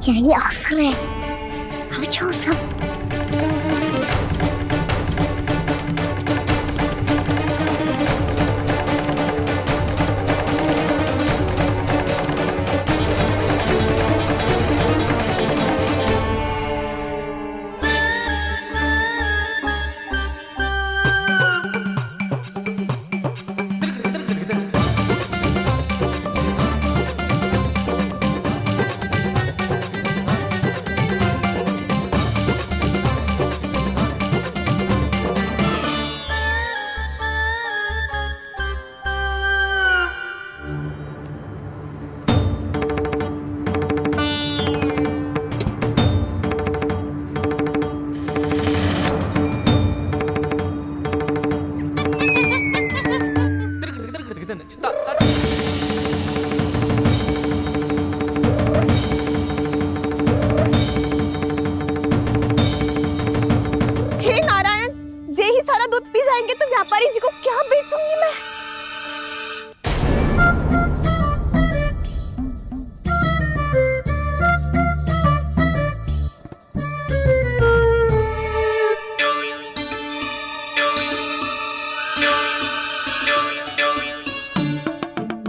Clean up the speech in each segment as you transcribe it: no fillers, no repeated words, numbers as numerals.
यही अवसर है, आ जाओ सब। तो व्यापारी जी को क्या बेचूंगी मैं?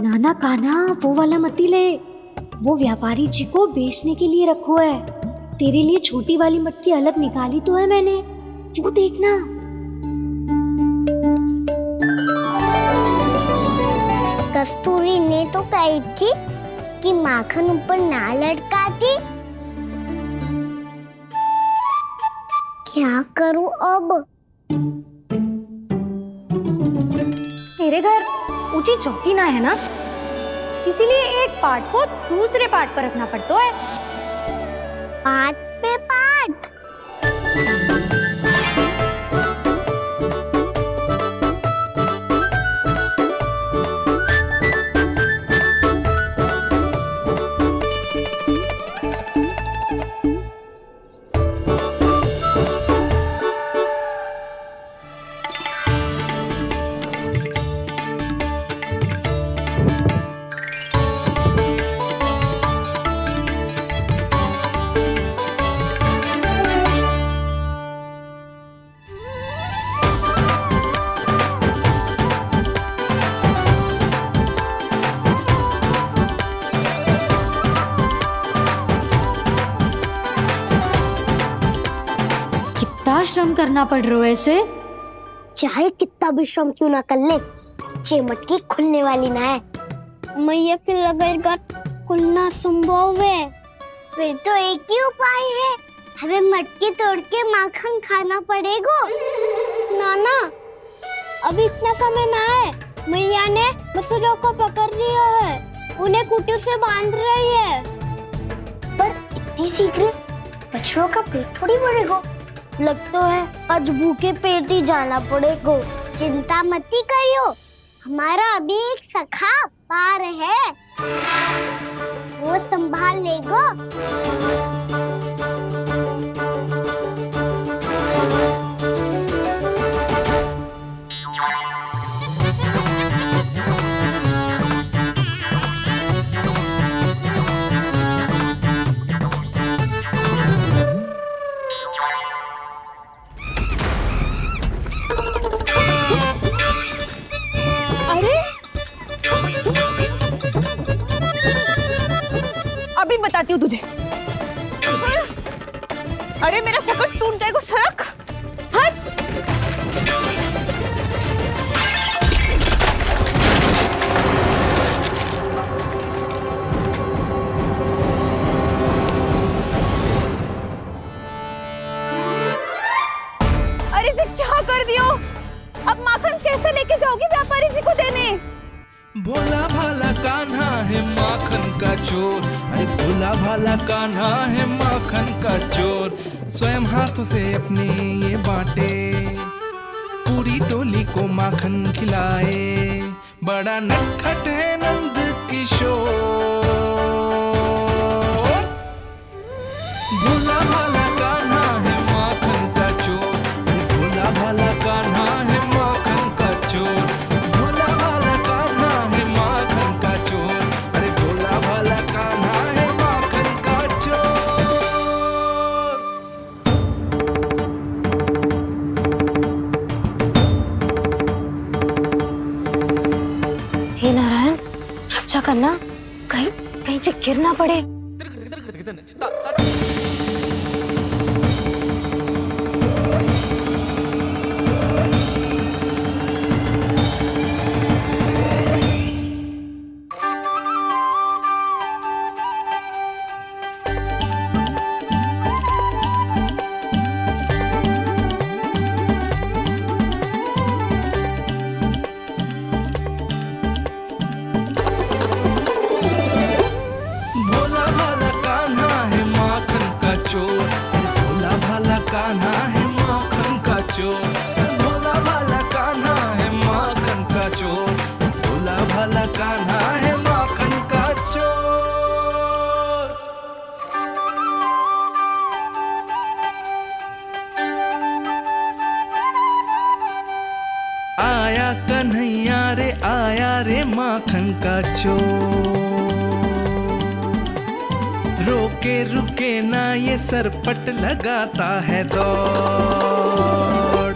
नाना कान्हा, वो वाला मती ले, वो व्यापारी जी को बेचने के लिए रखो है। तेरे लिए छोटी वाली मटकी अलग निकाली तो है मैंने, वो देखना। कस्तूरी ने तो कही थी कि माखन ऊपर ना लटकाती। क्या करूं अब? मेरे घर ऊंची चौकी ना है ना, इसीलिए एक पार्ट को दूसरे पार्ट पर रखना पड़ता है। पार्ट पे पार्ट। श्रम करना पड़ रहा है ऐसे। चाहे कितना भी श्रम क्यों ना कर ले, ये मटकी खुलने वाली ना है। मैया के लगेगा खुलना संभव है। फिर तो एक ही उपाय है, हमें मटकी तोड़ के माखन खाना पड़ेगा। नाना, अभी इतना समय ना है। मैया ने बछड़ों को पकड़ लिया है, उन्हें कुटियों से बांध रही है। पर इतनी शीघ्र बछड़ों का पेट थोड़ी भरेगा। लगता है आज भूखे पेट ही जाना पड़ेगा। चिंता मत करियो, हमारा अभी एक सखा पार है, वो संभाल लेगा। अभी बताती हूँ तुझे। अरे मेरा सकट टूट जाएगा, सरक हट। अरे जी क्या कर दियो? अब माखन कैसे लेके जाओगी व्यापारी जी को देने? भोला भाला कान्हा है माखन का चोर, अरे भोला भाला कान्हा है माखन का चोर। स्वयं हाथों से अपने ये बांटे, पूरी टोली को माखन खिलाए। बड़ा नटखट है नंद किशोर। भोला भाला कान्हा है माखन का चोर, भोला भाला कान्हा है माखन का चोर। कहीं कहीं से गिर ना पड़े। भोला भाला कान्हा है माखन का चोर, भोला भाला कान्हा है माखन का चोर, भोला भाला कान्हा है माखन का चोर, भोला भाला कान्हा है माखन का चोर। आया कन्हैया रे आया रे माखन का चोर, रोके रुके ना ये सरपट लगाता है दौड़,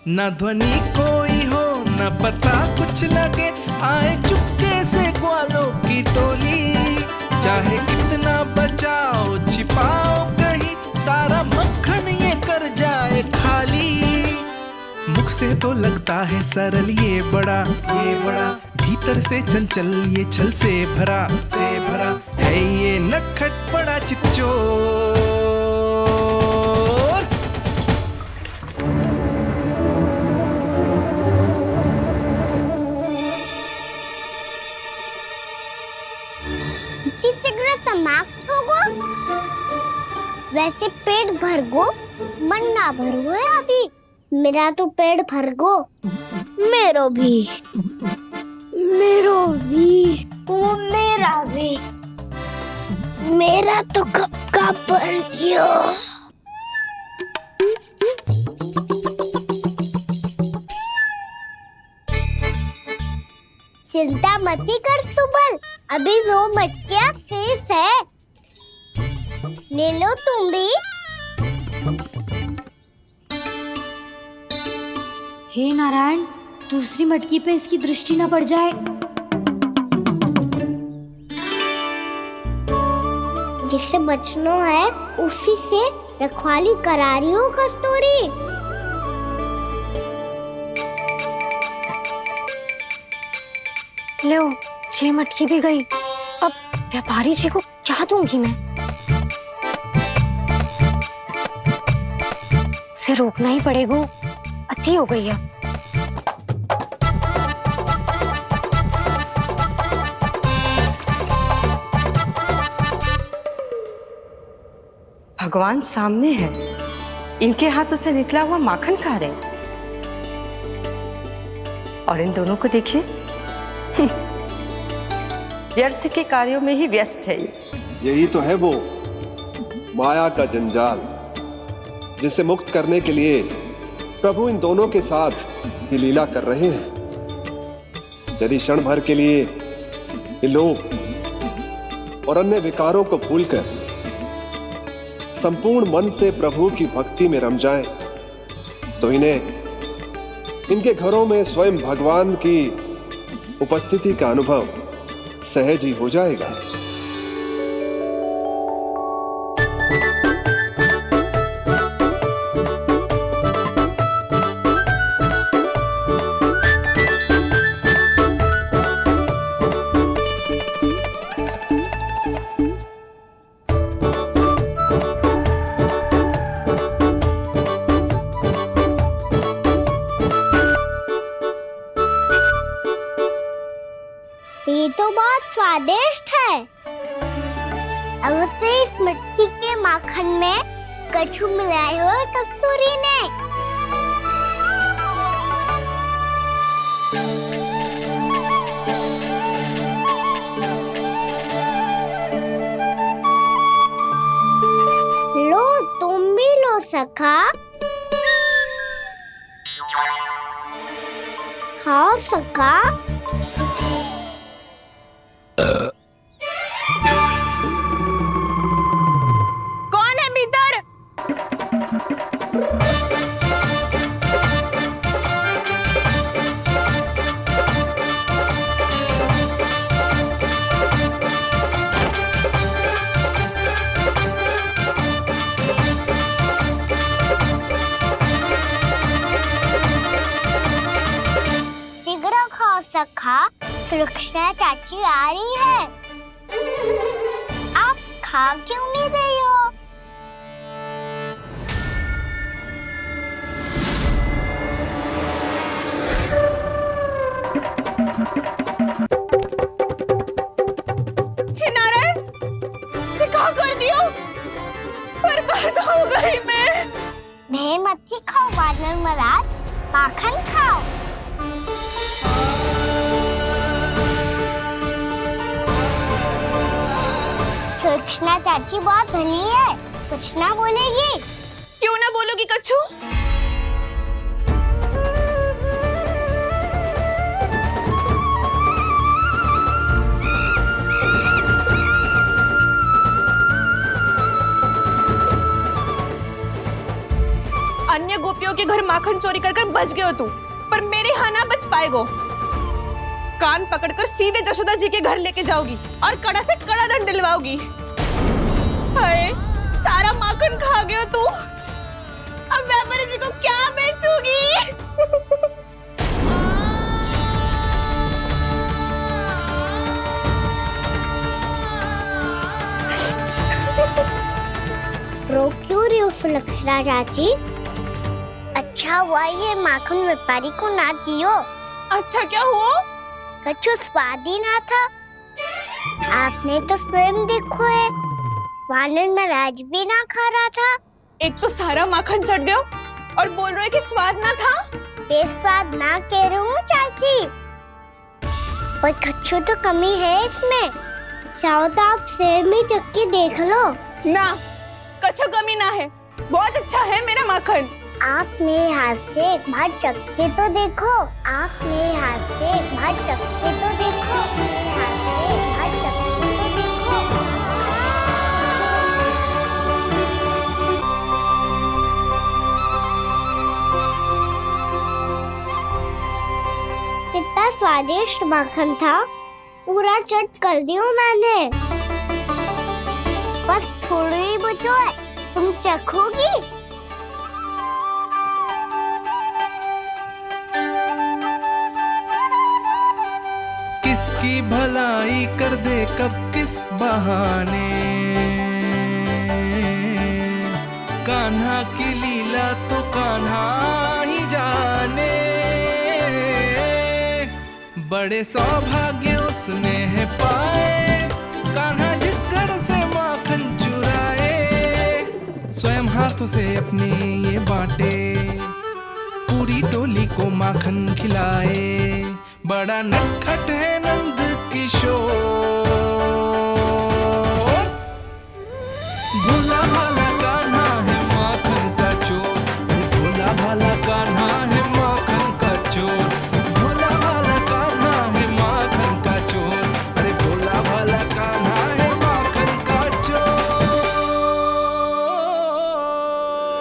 ना ध्वनि कोई हो ना पता कुछ लगे, आए चुपके से ग्वालों की टोली, चाहे कितना बचाओ छिपाओ कहीं, सारा मक्खन ये कर जाए खाली। मुख से तो लगता है सरल ये बड़ा भीतर से चंचल ये छल से भरा है ये नटखट बड़ा चिच्चोर। तीसरा समाप्त होगो, वैसे पेट भर गो मन ना भरो है अभी, मेरा तो पेट भर गो, मेरो भी ओ मेरा भी, मेरा तो कब का भर गयो। चिंता मती कर सुबल, अभी 2 मटकियाँ शेष है, ले लो तुम भी। हे नारायण, दूसरी मटकी पे इसकी दृष्टि ना पड़ जाए। जिससे बचना है उसी से रखवाली करा रही हो कस्तूरी। लो, 6 मटकी भी गई, अब व्यापारी जी को क्या दूंगी मैं? इसे रोकना ही पड़ेगा, अति हो गई है। भगवान सामने है, इनके हाथों से निकला हुआ माखन खा रहे, और इन दोनों को देखिए व्यर्थ के कार्यों में ही व्यस्त है। यही तो है वो माया का जंजाल, जिसे मुक्त करने के लिए प्रभु इन दोनों के साथ ये लीला कर रहे हैं। यदि क्षण भर के लिए ये लोग और अन्य विकारों को भूलकर संपूर्ण मन से प्रभु की भक्ति में रम जाएं, तो इनके घरों में स्वयं भगवान की उपस्थिति का अनुभव सहज ही हो जाएगा। ये तो बहुत स्वादिष्ट है। अवश्य इस मिट्टी के माखन में कछु मिलाए हो कस्तूरी ने। लो, तुम भी लो सखा, खाओ सखा। कौन है भीतर? सुलक्षणा चाची आ रही है। आप खा क्यों नहीं रही हो? हे नारायण, जी क्या कर दियो? बर्बाद हो गई मैं मच्छी खाओ वानर महाराज, माखन खाओ। सुलक्षणा चाची बहुत भली है, कुछ ना बोलेगी। क्यों ना बोलोगी कच्छू? अन्य गोपियों के घर माखन चोरी कर बच गए हो तू, पर मेरे यहाँ ना बच पाएगो। कान पकड़कर सीधे जशोदा जी के घर लेके जाओगी और कड़ा से कड़ा दंड दिलवाओगी। हाय, सारा माखन खा गए हो तू। अब व्यापारी जी को क्या बेचूगी? रो क्यों रही हो सुलक्षणा चाची? अच्छा हुआ ये माखन व्यापारी को ना दियो। अच्छा क्या हुआ? कछु स्वाद ही ना था। आपने तो स्वयं देखो है, वानर महाराज भी ना खा रहा था। एक तो सारा माखन चढ़ गया और बोल रहे हो कि स्वाद ना था। बेस्वाद ना कह रही हूँ चाची, पर कछु तो कमी है इसमें। चाहो तो आप सेब में चख के देख लो। ना, कछु कमी ना है, बहुत अच्छा है मेरा माखन। आप मेरे हाथ से एक बार चख के तो देखो। आप मेरे हाथ से एक बार चख के तो देखो। मेरे हाथ से एक बार चख के तो देखो। कितना स्वादिष्ट माखन था, पूरा चट कर दियो मैंने। बस थोड़ी ही बचो है, तुम चखोगी? किसकी भलाई कर दे कब किस बहाने, कान्हा की लीला तो कान्हा ही जाने। बड़े सौभाग्य उसने है पाए, कान्हा जिस घर से माखन चुराए। स्वयं हाथों से अपने ये बांटे, पूरी टोली को माखन खिलाए। बड़ा नटखट है नंद किशोर, भोला भाला कान्हा है माखन का चोर। भोला भाला कान्हा है माखन का चोर। भोला भाला कान्हा है माखन का चोर। अरे भोला भाला कान्हा है माखन का चोर।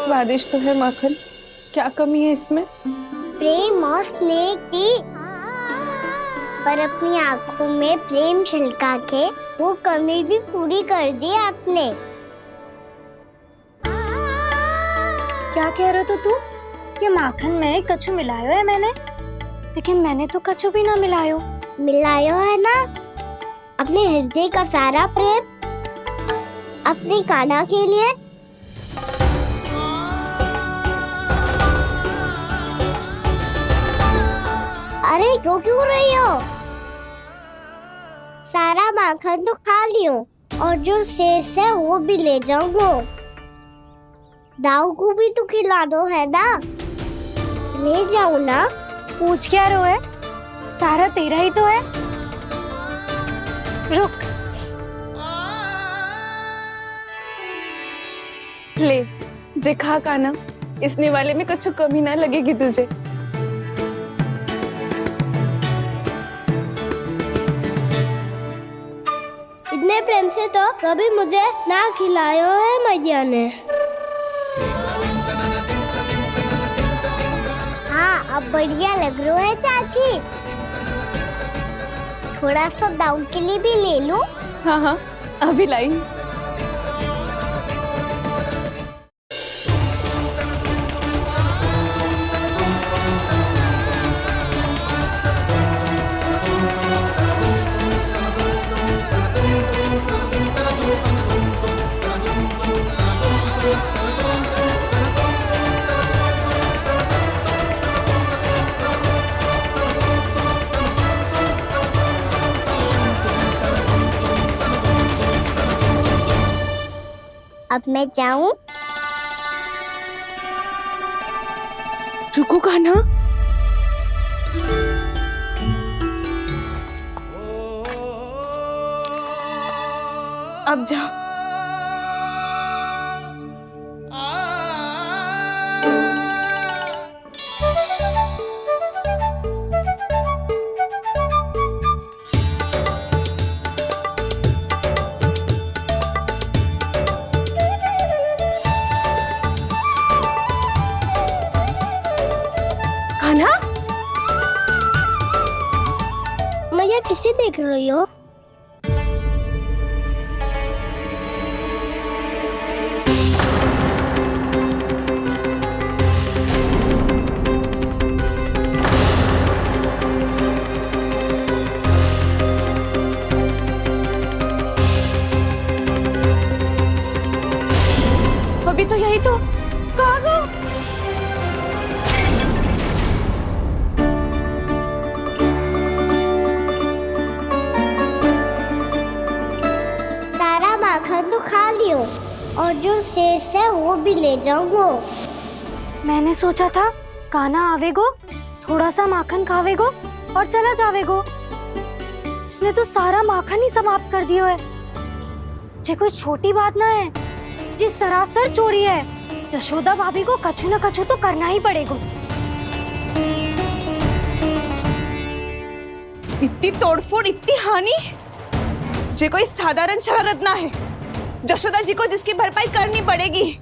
स्वादिष्ट तो है माखन, क्या कमी है इसमें? प्रेम और स्नेह की, पर अपनी आंखों में प्रेम छिलका के वो कमी भी पूरी कर दी आपने। क्या कह रहे हो तू? ये माखन में कछु मिलायो है मैंने, लेकिन मैंने तो कछु भी ना मिलायो। मिलायो है ना अपने हृदय का सारा प्रेम अपनी कान्हा के लिए। अरे रो क्यों रही हो? सारा माखन तो खा लियो और जो शेष है वो भी ले जाऊंगा। दाऊ को भी तो खिला दो है ना, ले जाओ ना। पूछ क्या रहो है, सारा तेरा ही तो है। रुक, ले जे खा कान्हा, इसने वाले में कुछ कमी ना लगेगी तुझे। इतने प्रेम से तो कभी मुझे ना खिलायो है मैया ने। हाँ, अब बढ़िया लग रहा है चाची। थोड़ा सा दाऊ के लिए भी ले लूं? हाँ हाँ, अभी लाई। अब मैं जाऊं? रुको कान्हा, अब जा। कान्हा, मैया किसे देख रही हो? अभी तो यही तो। कहाँ गो? सारा माखन तो खा लियो और जो शेष है वो भी ले जाऊंगा। मैंने सोचा था कान्हा आवेगो, थोड़ा सा माखन खावेगो और चला जावेगो। इसने तो सारा माखन ही समाप्त कर दियो है। ये कोई छोटी बात ना है, जी सरासर चोरी है। यशोदा भाभी को कछु न कछु तो करना ही पड़ेगा। इतनी तोड़फोड़, इतनी हानि, ये कोई साधारण शरारत ना है। यशोदा जी को जिसकी भरपाई करनी पड़ेगी।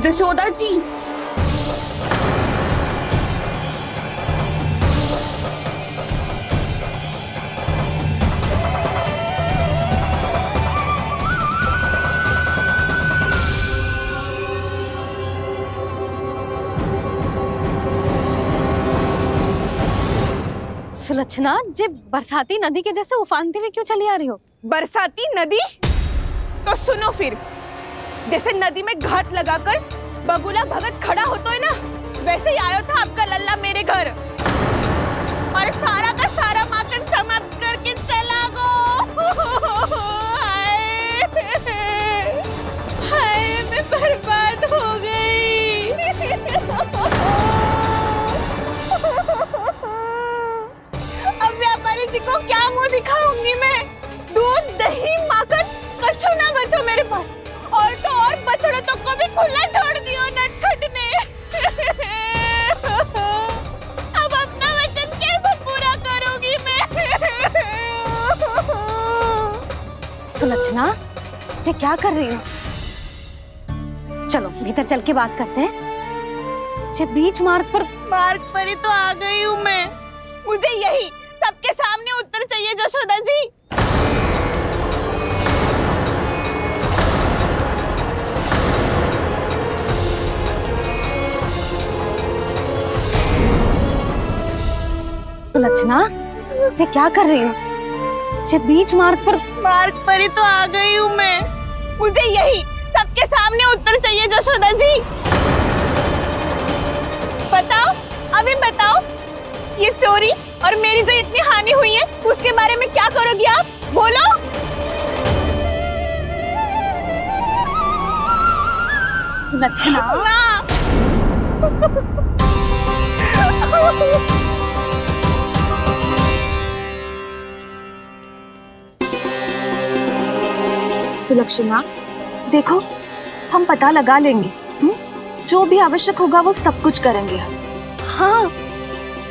यशोदा जी, सुलक्षणा, जे बरसाती नदी के जैसे उफानते हुए क्यों चली आ रही हो? बरसाती नदी? तो सुनो फिर, जैसे नदी में घाट लगाकर बगुला भगत खड़ा होता है ना, वैसे ही आया था आपका लल्ला मेरे घर और सारा का सारा माखन समाप्त करके चला गो। हाय, मैं बर्बाद हो गई। अब व्यापारी जी को क्या मुंह दिखाऊंगी मैं? दूध, दही, माखन कछु ना बचो मेरे पास। और तो और बछड़े तो कभी खुला छोड़ दियो नटखट ने। अब अपना वचन कैसे पूरा करूंगी मैं? सुलक्षणा, ये क्या कर रही हो? चलो भीतर चल के बात करते हैं। ये बीच मार्ग पर ही तो आ गई हूँ मैं। मुझे यही सबके सामने उत्तर चाहिए यशोदा जी। सुलक्षणा, ये क्या कर रही हो? ये बीच मार्ग पर ही तो आ गई हूँ मैं। मुझे यही सबके सामने उत्तर चाहिए यशोदा जी। बताओ, अभी बताओ, ये चोरी और मेरी जो इतनी हानि हुई है उसके बारे में क्या करोगी आप? बोलो। सुलक्षणा, सुलक्षणा, देखो हम पता लगा लेंगे, जो भी आवश्यक होगा वो सब कुछ करेंगे हम। हाँ,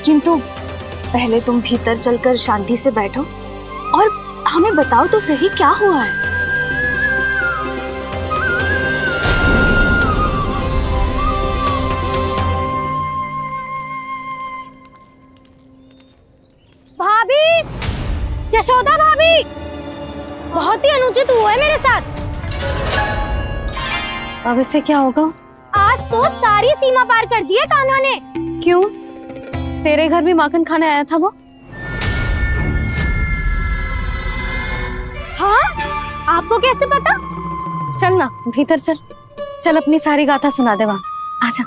किंतु पहले तुम भीतर चलकर शांति से बैठो और हमें बताओ तो सही क्या हुआ है। भाभी, यशोदा भाभी, बहुत ही अनुचित हुआ है मेरे साथ। अब इससे क्या होगा? आज तो सारी सीमा पार कर दी है कान्हा ने। क्यों? तेरे घर भी माखन खाने आया था वो? हाँ, आपको कैसे पता? चल ना भीतर चल, चल अपनी सारी गाथा सुना दे वहाँ। आजा।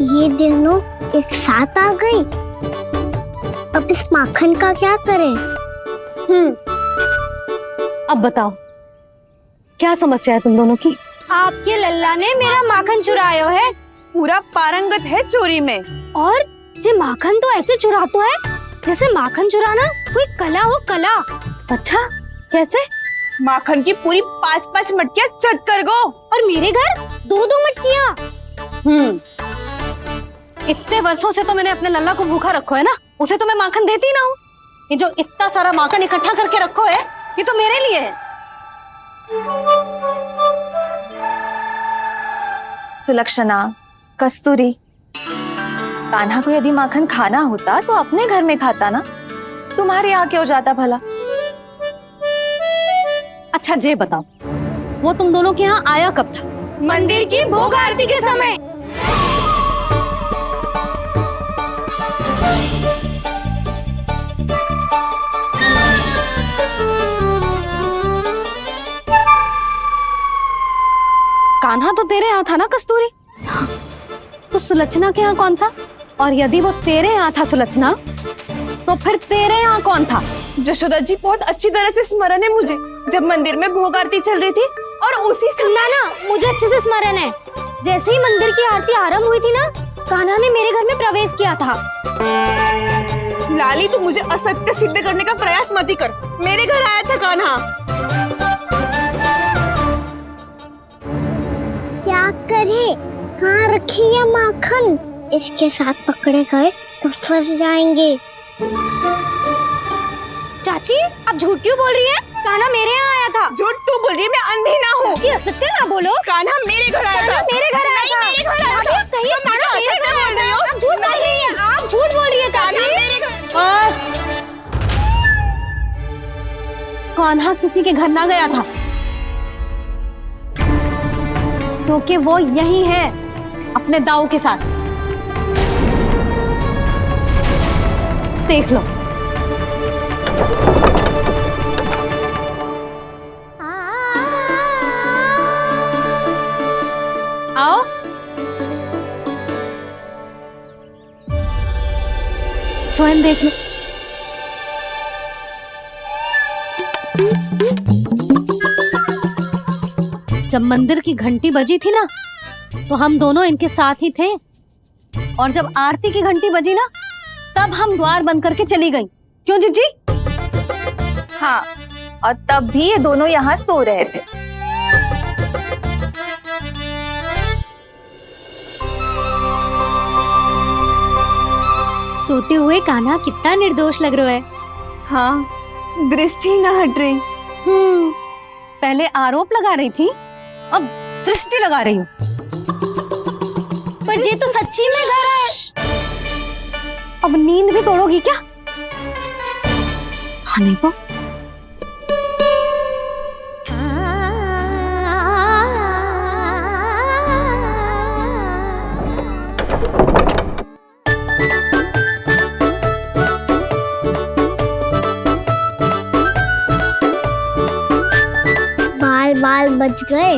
ये दोनों एक साथ आ गई। अब इस माखन का क्या करें? अब बताओ क्या समस्या है तुम दोनों की? आपके लल्ला ने मेरा माखन चुरायो है। पूरा पारंगत है चोरी में। और जे माखन तो ऐसे चुरातो है जैसे माखन चुराना कोई कला हो, कला। अच्छा, कैसे? माखन की पूरी 5-5 मटकियां चट कर गो। और मेरे घर 2-2 मटकियां। इतने वर्षों से तो मैंने अपने लल्ला को भूखा रखो है ना, उसे तो मैं माखन देती ना हूँ। ये जो इतना सारा माखन इकट्ठा करके रखो है, ये तो मेरे लिए है। सुलक्षणा, कस्तूरी, कान्हा को यदि माखन खाना होता तो अपने घर में खाता ना, तुम्हारे यहाँ क्यों जाता भला? अच्छा ये बताओ, वो तुम दोनों के यहाँ आया कब था? मंदिर की भोग आरती के समय। कान्हा तो तेरे यहाँ था ना कस्तूरी? तो सुलक्षणा के यहाँ कौन था? और यदि वो तेरे यहाँ था सुलक्षणा, तो फिर तेरे यहाँ कौन था? यशोदा जी बहुत अच्छी तरह से स्मरण है मुझे, जब मंदिर में भोग आरती चल रही थी और उसी समय ना, मुझे अच्छे से स्मरण है। जैसे ही मंदिर की आरती आरंभ हुई थी ना, कान्हा ने मेरे घर में प्रवेश किया था। लाली, तू मुझे असत्य सिद्ध करने का प्रयास मत ही कर। मेरे घर आया था कान्हा। क्या करे? कहाँ रखी है माखन? इसके साथ पकड़े गए तो फंस जाएंगे। चाची, आप झूठ क्यों बोल रही है? कान्हा मेरे यहाँ आया था। झूठ तू बोल रही है, मैं अंधी ना हूँ। चाची, असत्य ना बोलो। कान्हा मेरे घर आया था। कान्हा मेरे घर आया था। मेरे घर आया था। कहिए तुम कान्हा मुझे मेरे घर असत्य बोल आया रही हो। था। आप झूठ बोल रही है। आप झूठ बोल रही है चाची। मेरे घर। बस, कान्हा किसी के घर ना गया था, क्योंकि वो यही है अपने दाऊ के साथ। देख लो। आओ। स्वयं देख लो। जब मंदिर की घंटी बजी थी ना, तो हम दोनों इनके साथ ही थे, और जब आरती की घंटी बजी ना, तब हम द्वार बंद करके चली गई। क्यों जीजी? हाँ, और तब भी ये दोनों यहाँ सो रहे थे। सोते हुए कान्हा कितना निर्दोष लग रहा है। हाँ, दृष्टि ना हट रही। पहले आरोप लगा रही थी, अब दृष्टि लगा रही हूँ। पर ये तो सच्ची में घर है। अब नींद भी तोड़ोगी क्या? हनी को बाल बच गए।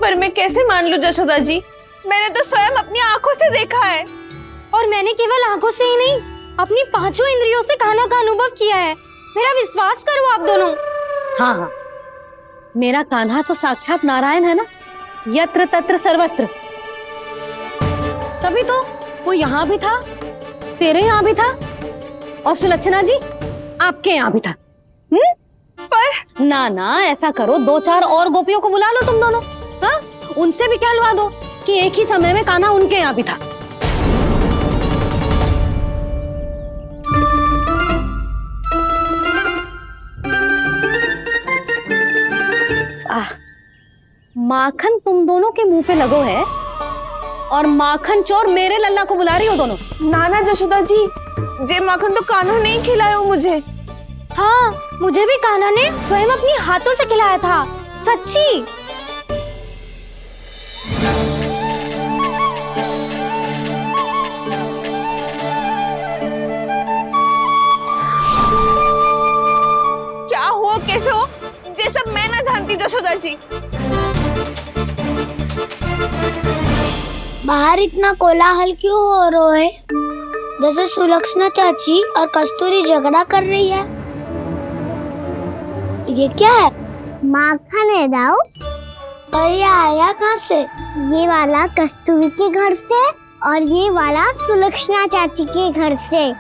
पर मैं कैसे मान लूं यशोदा जी? मैंने तो स्वयं अपनी आंखों से देखा है। और मैंने केवल आंखों से ही नहीं, अपनी 5 इंद्रियों से कान्हा का अनुभव किया है। मेरा विश्वास करो आप दोनों। हाँ हाँ, मेरा कान्हा तो साक्षात नारायण है ना, यत्र तत्र सर्वत्र। तभी तो वो यहाँ भी था, तेरे यहाँ भी था, और सुलक्षणा जी आपके यहाँ भी था। पर ना ना, ऐसा करो, 2-4 और गोपियों को बुला लो तुम दोनों। हाँ, उनसे भी कहलवा दो कि एक ही समय में कान्हा उनके यहाँ भी था। माखन तुम दोनों के मुंह पे लगो है, और माखन चोर मेरे लल्ला को बुला रही हो दोनों। नाना जशोदा जी, जे माखन तो कान्हा ने ही खिलाया मुझे। हाँ, मुझे भी कान्हा ने स्वयं अपनी हाथों से खिलाया था, सच्ची। क्या हो, कैसे हो, ये सब मैं ना जानती जशोदा जी। बाहर इतना कोलाहल क्यों हो रहा है? जैसे सुलक्षणा चाची और कस्तूरी झगड़ा कर रही है। ये क्या है? माखन है दाऊ। और ये आया कहाँ से? ये वाला कस्तूरी के घर से और ये वाला सुलक्षणा चाची के घर से।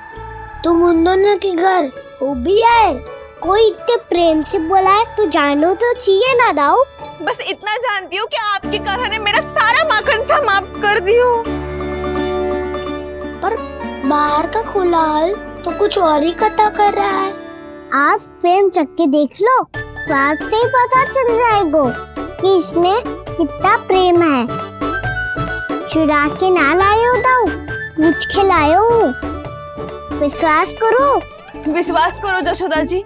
तुम उन दोनों के घर वो भी आए? कोई इतने प्रेम से बोला है तो जानो तो चाहिए ना दाऊ। बस इतना जानती हूँ कि आपके कान्हा ने मेरा सारा माखन समाप्त कर दियो। पर बाहर का कोलाहल तो कुछ और ही कथा कर रहा है। आप स्वयं चख के देख लो, तो आपसे ही पता चल जाएगा कि इसमें कितना प्रेम है। चुरा के ना लाए हो दाऊ, मुझ खिलायो। विश्वास करो जशोदा जी,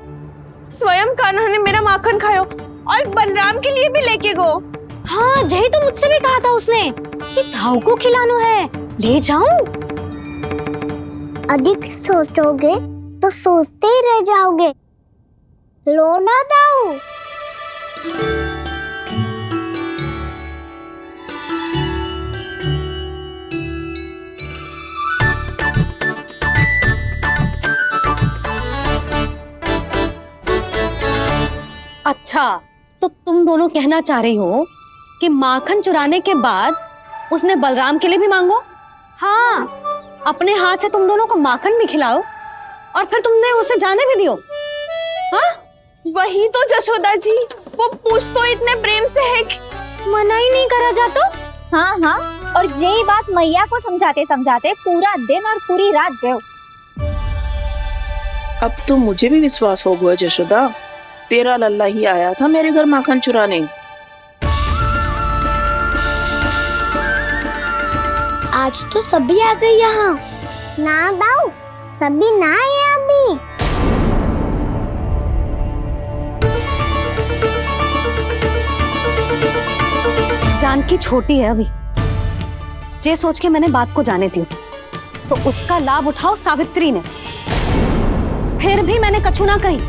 स्वयं कान्हा ने मेरा माखन खायो और बलराम के लिए भी लेके गो। हाँ, यही तो मुझसे भी कहा था उसने कि दाऊ को खिलाना है, ले जाऊं। अधिक सोचोगे तो सोचते ही रह जाओगे। लो ना दाऊ। अच्छा, तो तुम दोनों कहना चाह रही हो कि माखन चुराने के बाद उसने बलराम के लिए भी मांगो? हाँ, अपने हाथ से तुम दोनों को माखन भी खिलाओ और फिर तुमने उसे जाने भी दियो। हाँ, वही तो जशोदा जी, वो पूछ तो इतने प्रेम से है कि मना ही नहीं करा जाता। हाँ हाँ, और यही बात मैया को समझाते समझाते पूरा दिन और पूरी रात गए। अब तो मुझे भी विश्वास हो गया जशोदा, तेरा लल्ला ही आया था मेरे घर माखन चुराने। आज तो सभी आ गए यहाँ। ना दाऊ, सभी ना आए अभी। जानकी छोटी है अभी, ये सोच के मैंने बात को जाने दी, तो उसका लाभ उठाओ सावित्री ने। फिर भी मैंने कछु ना कही,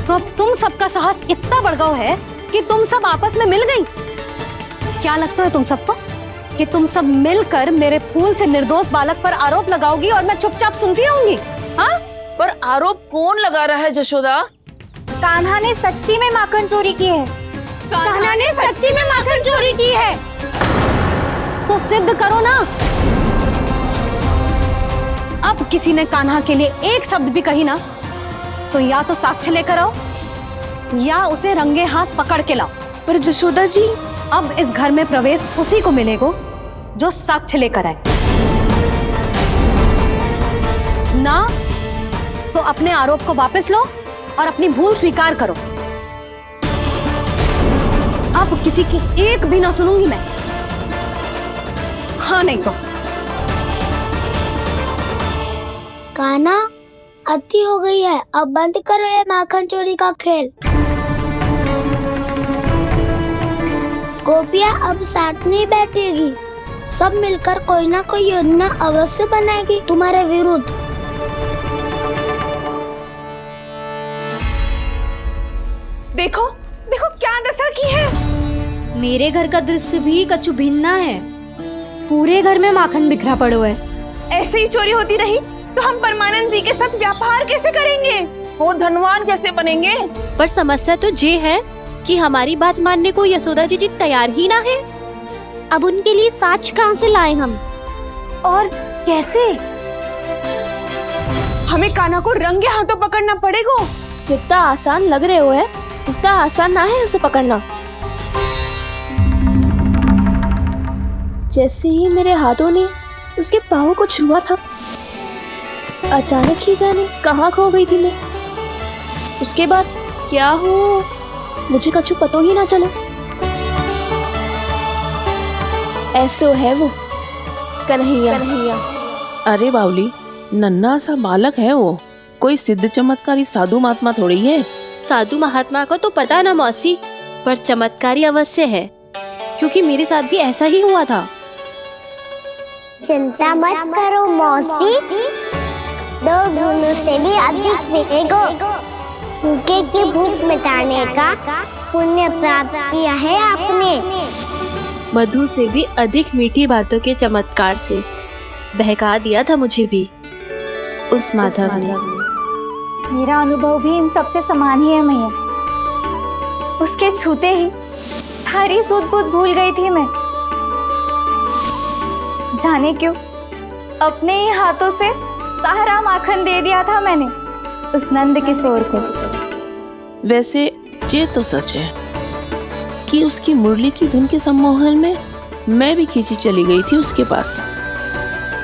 तो अब तुम सबका साहस इतना बढ़ गया है कि तुम सब आपस में मिल गई। क्या लगता है तुम सबको कि तुम सब मिलकर मेरे फूल से निर्दोष बालक पर आरोप लगाओगी और मैं चुपचाप सुनती रहूंगी? हाँ, पर आरोप कौन लगा रहा है जशोदा? कान्हा ने सच्ची में माखन चोरी की है। कान्हा ने सच्ची में माखन चोरी की है। तो सिद्ध करो ना। अब किसी ने कान्हा के लिए एक शब्द भी कही ना, तो या तो साक्ष्य लेकर आओ या उसे रंगे हाथ पकड़ के लाओ। पर जशोदा जी, अब इस घर में प्रवेश उसी को मिलेगा जो साक्ष्य लेकर आए। ना तो अपने आरोप को वापस लो और अपनी भूल स्वीकार करो। अब किसी की एक भी ना सुनूंगी मैं। हाँ नहीं तो कान्हा, अति हो गई है, अब बंद करो ये माखन चोरी का खेल। गोपियाँ अब साथ नहीं बैठेगी, सब मिलकर कोई ना कोई योजना अवश्य बनाएगी तुम्हारे विरुद्ध। देखो देखो क्या दशा की है। मेरे घर का दृश्य भी कछु भिन्न है। पूरे घर में माखन बिखरा पड़ो है। ऐसे ही चोरी होती रही तो हम परमानंद जी के साथ व्यापार कैसे करेंगे और धनवान कैसे बनेंगे? पर समस्या तो ये है कि हमारी बात मानने को यशोदा जी तैयार ही ना है। अब उनके लिए साक्ष्य कहाँ से लाएं हम? और कैसे? हमें कान्हा को रंगे हाथों पकड़ना पड़ेगा। जितना आसान लग रहे हो है उतना आसान ना है उसे पकड़ना। जैसे ही मेरे हाथों ने उसके पाँव को छुआ था, अचानक ही जाने कहाँ खो गई थी मैं। उसके बाद क्या हो मुझे कछु पता ही ना चला। ऐसो है वो कन्हैया। अरे बावली, नन्हा सा बालक है वो, कोई सिद्ध चमत्कारी साधु महात्मा थोड़ी है। साधु महात्मा को तो पता ना मौसी, पर चमत्कारी अवश्य है, क्योंकि मेरे साथ भी ऐसा ही हुआ था। चिंता मत करो मौसी, 2 गुणों से भी अधिक मिलेगा। भूखे की भूख मिटाने का पुण्य प्राप्त किया है आपने। मधु से भी अधिक मीठी बातों के चमत्कार से बहका दिया था मुझे भी उस माधव ने। मेरा अनुभव भी इन सबसे समान ही है मैया। उसके छूते ही सारी सूध बूध भूल गई थी मैं। जाने क्यों अपने ही हाथों से सारा माखन दे दिया था मैंने उस नंद किशोर को। वैसे ये तो सच है कि उसकी मुरली की धुन के सम्मोहन में मैं भी खींची चली गई थी उसके पास।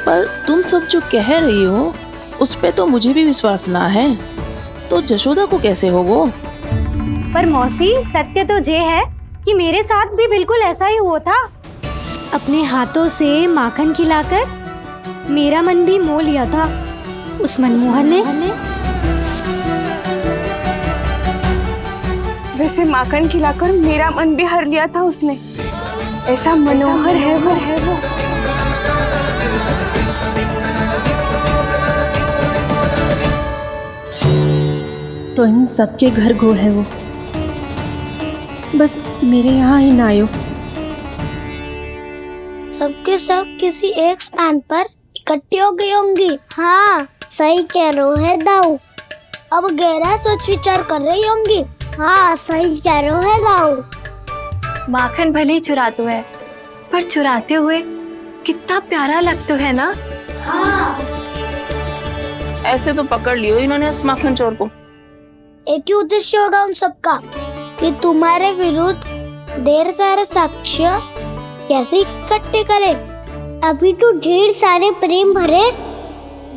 पर तुम सब जो कह रही हो उस पे तो मुझे भी विश्वास ना है, तो जशोदा को कैसे होगा? पर मौसी सत्य तो ये है कि मेरे साथ भी बिल्कुल ऐसा ही हुआ था। अपने हाथों से माखन खिलाकर मेरा मन भी मोह लिया था उस मनमोहन ने। वैसे माखन खिलाकर मेरा मन भी हर लिया था उसने। ऐसा मनोहर है वो। तो इन सबके घर गो है वो, बस मेरे यहाँ ही ना आयो। सबके सब किसी एक स्थान पर इकट्ठी हो गई होंगी। हाँ सही कह रहे है दाऊ। अब गहरा सोच विचार कर रही होंगी। हाँ सही कह रहे है दाऊ। माखन भले ही चुराते है, पर चुराते हुए कितना प्यारा लगता है ना। हाँ ऐसे तो पकड़ लियो इन्होंने उस माखन चोर को। एक ही उद्देश्य होगा उन सबका कि तुम्हारे विरुद्ध ढेर सारे साक्ष्य कैसे इकट्ठे करे। अभी तो ढेर सारे प्रेम भरे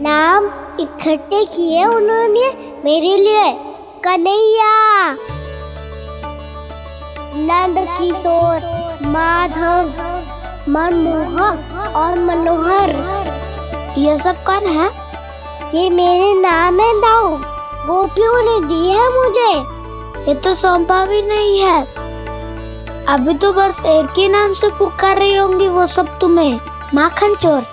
नाम इकट्ठे किए उन्होंने मेरे लिए। कन्हैया, नंद किशोर, माधव, मनमोहक और मनोहर, ये सब कौन है? ये मेरे नाम है दाऊ। गोपियों ने दी है मुझे, ये तो सौंपा भी नहीं है। अभी तो बस एक ही नाम से पुकार रही होंगी वो सब तुम्हें, माखन चोर।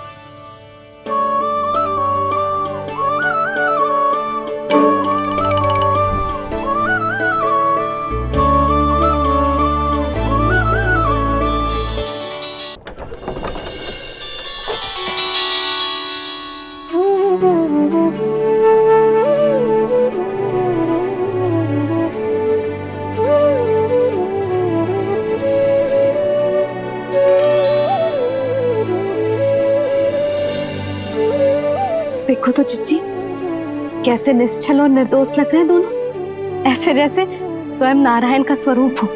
देखो तो चिच्ची, कैसे निश्चल और निर्दोष लग रहे हैं दोनों, ऐसे जैसे स्वयं नारायण का स्वरूप हो।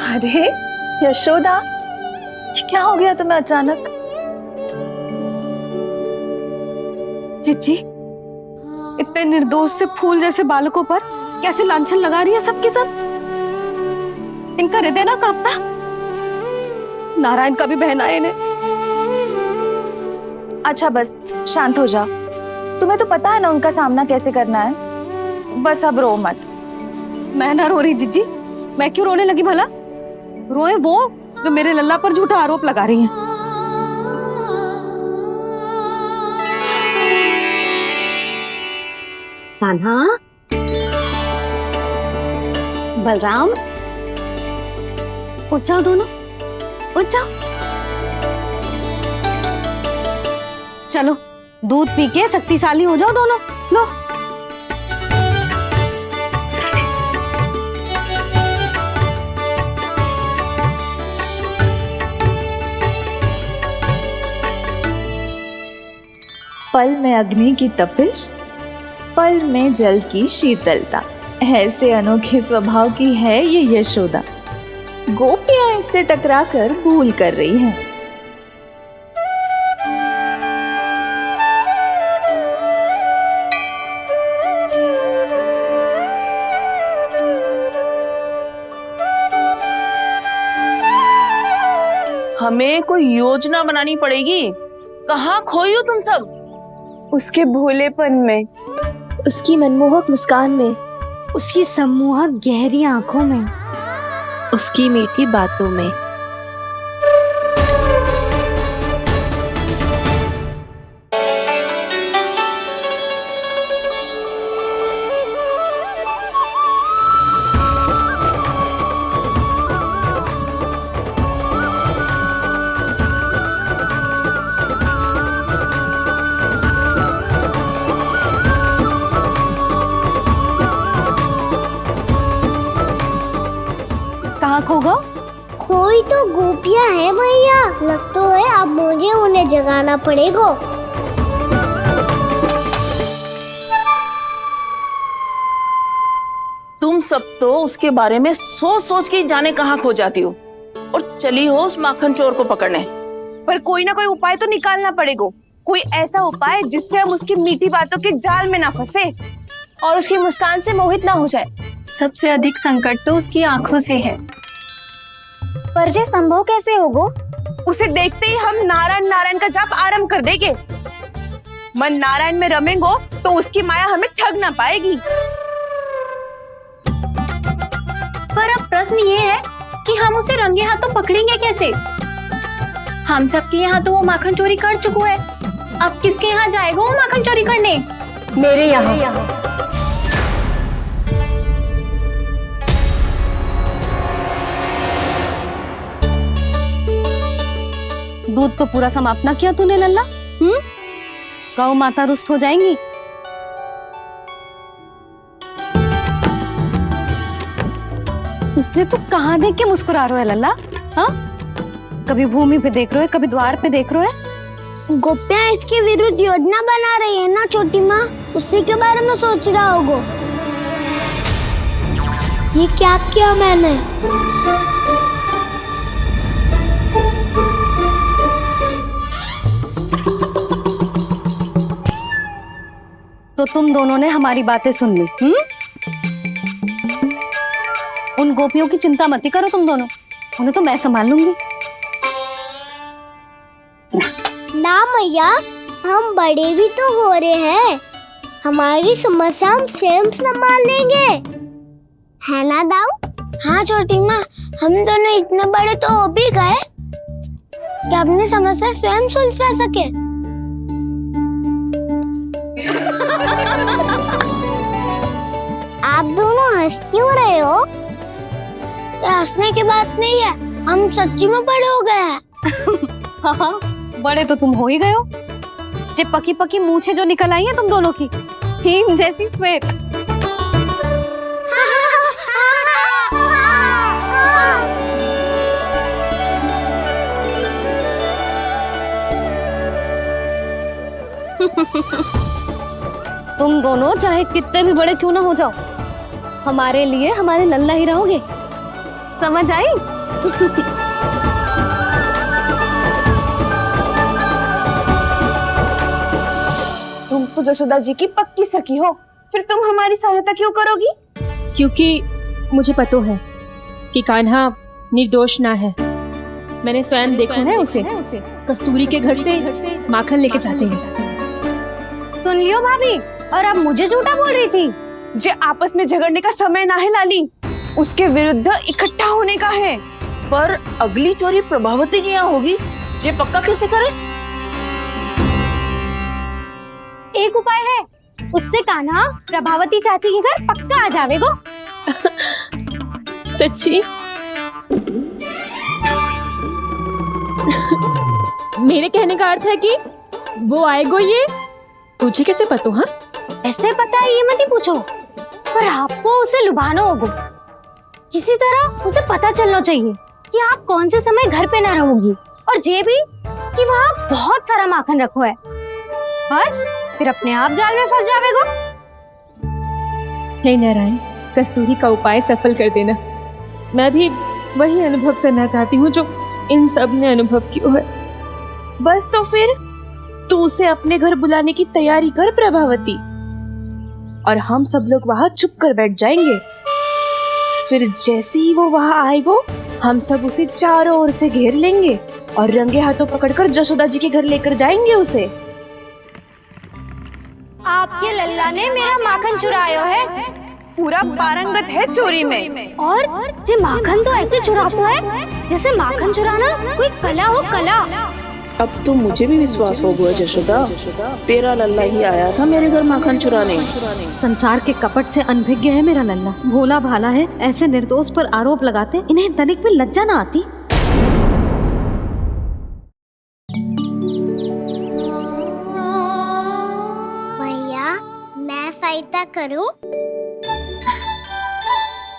अरे यशोदा, ये क्या हो गया तुम्हें अचानक? चिच्ची, इतने निर्दोष से फूल जैसे बालकों पर कैसे लांछन लगा रही है सबकी सब। इनका हृदय ना कांपता? नारायण का भी बहना है इन्हें। अच्छा बस शांत हो जाओ, तुम्हें तो पता है ना उनका सामना कैसे करना है। बस अब रो मत। मैं ना रो रही जिज्जी, मैं क्यों रोने लगी भला? रोए वो जो मेरे लल्ला पर झूठा आरोप लगा रही हैं। कान्हा, बलराम, उठ जाओ दोनों, उठ जाओ। चलो दूध पी के शक्तिशाली हो जाओ दोनों। लो पल में अग्नि की तपिश, पल में जल की शीतलता, ऐसे अनोखे स्वभाव की है ये यशोदा। गोपियां इससे टकराकर भूल कर रही हैं। हमें कोई योजना बनानी पड़ेगी। कहाँ खोई हो तुम सब? उसके भोलेपन में, उसकी मनमोहक मुस्कान में, उसकी सम्मोहक गहरी आंखों में, उसकी मीठी बातों में। कहाँ खो गो? कोई तो गोपियां है भैया, लगता है अब मुझे उन्हें जगाना पड़ेगा। तुम सब तो उसके बारे में सोच सोच के जाने कहाँ खो जाती हो और चली हो उस माखन चोर को पकड़ने। पर कोई ना कोई उपाय तो निकालना पड़ेगा। कोई ऐसा उपाय जिससे हम उसकी मीठी बातों के जाल में ना फंसे और उसकी मुस्कान से मोहित ना हो जाए। सबसे अधिक संकट तो उसकी आंखों से है। पर ये संभव कैसे होगो? उसे देखते ही हम नारायण नारायण का जाप आरंभ कर देंगे। मन नारायण में रमेंगो तो उसकी माया हमें ठग ना पाएगी। पर अब प्रश्न ये है कि हम उसे रंगे हाथों पकड़ेंगे कैसे? हम सबके यहाँ तो वो माखन चोरी कर चुका है। अब किसके यहाँ जाएगा वो माखन चोरी करने? मेरे यहाँ। दूध तो पूरा समाप्त ना किया तूने लल्ला। गौ माता रुष्ट हो जाएंगी। जे तू कहाँ देख के मुस्कुरा रहे है लल्ला? हाँ, कभी भूमि पे देख रहे है, कभी द्वार पे देख रहे है। गोपियां इसके विरुद्ध योजना बना रही है ना छोटी माँ, उसी के बारे में सोच रहा होगा। ये क्या किया मैंने? तो तुम दोनों ने हमारी बातें सुन ली। उन गोपियों की चिंता मत करो तुम दोनों, उन्हें तो मैं संभाल लूंगी। ना मैया, हम बड़े भी तो हो रहे हैं, हमारी समस्या हम स्वयं संभाल लेंगे, है ना दाऊ? हाँ छोटी माँ, हम दोनों इतने बड़े तो हो भी गए कि अपनी समस्या स्वयं सुलझा सके। आप दोनों हंस क्यों रहे हो? ये हंसने की बात नहीं है, हम सच्ची में बड़े हो गए हैं। हाँ, बड़े तो तुम हो ही गए हो। जे पकी पकी मूछें जो निकल आई हैं तुम दोनों की, हिम जैसी श्वेत। तुम दोनों चाहे कितने भी बड़े क्यों ना हो जाओ, हमारे लिए हमारे लल्ला ही रहोगे, समझ आई? तुम तो जशोदा जी की पक्की सखी हो, फिर तुम हमारी सहायता क्यों करोगी? क्योंकि मुझे पता है कि कान्हा निर्दोष ना है। मैंने स्वयं देखा है उसे कस्तूरी के घर से माखन लेके जाते हैं। सुन लियो भाभी, और अब मुझे झूठा बोल रही थी। जे आपस में झगड़ने का समय ना है लाली, उसके विरुद्ध इकट्ठा होने का है। पर अगली चोरी प्रभावती की यहाँ होगी, जे पक्का कैसे करे? एक उपाय है, उससे कान्हा प्रभावती चाची के घर पक्का आ जावेगो। सच्ची? मेरे कहने का अर्थ है कि वो आएगो। ये तुझे कैसे पता? हाँ, ऐसे पता है ये मत ही पूछो, पर आपको उसे लुभाना होगा। किसी तरह उसे पता चलना चाहिए कि आप कौन से समय घर पे ना रहोगी, और ये भी कि वहाँ बहुत सारा माखन रखो है। बस फिर अपने आप जाल में फंस जावेगो। हे नारायण, कस्तूरी का उपाय सफल कर देना। मैं भी वही अनुभव करना चाहती हूँ जो इन सब ने अनुभव किया है। बस तो फिर तू उसे अपने घर बुलाने की तैयारी कर प्रभावती, और हम सब लोग वहां चुप कर बैठ जाएंगे। फिर जैसे ही वो वहां आएगो, हम सब उसे चारों ओर से घेर लेंगे और रंगे हाथों पकड़कर जशोदा जी के घर लेकर जाएंगे उसे। आपके लल्ला ने मेरा माखन चुरायो है, पूरा पारंगत है चोरी में। और जे माखन तो ऐसे चुराता है जैसे माखन चुराना कोई कला हो, कला। अब तो मुझे भी विश्वास हो गया जशोदा, तेरा लल्ला ही आया था मेरे घर माखन चुराने। संसार के कपट से अनभिज्ञ है मेरा लल्ला, भोला भाला है। ऐसे निर्दोष पर आरोप लगाते इन्हें तनिक भी लज्जा ना आती। भैया मैं सहायता करूं?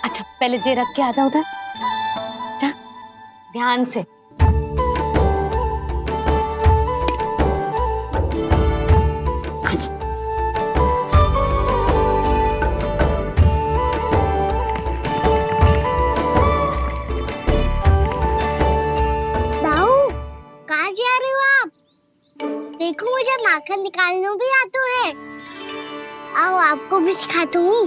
अच्छा पहले जे रख के आ जाओ उधर, जा ध्यान से। देखो मुझे माखन निकालना भी आता है। आओ आपको भी सिखाता हूँ।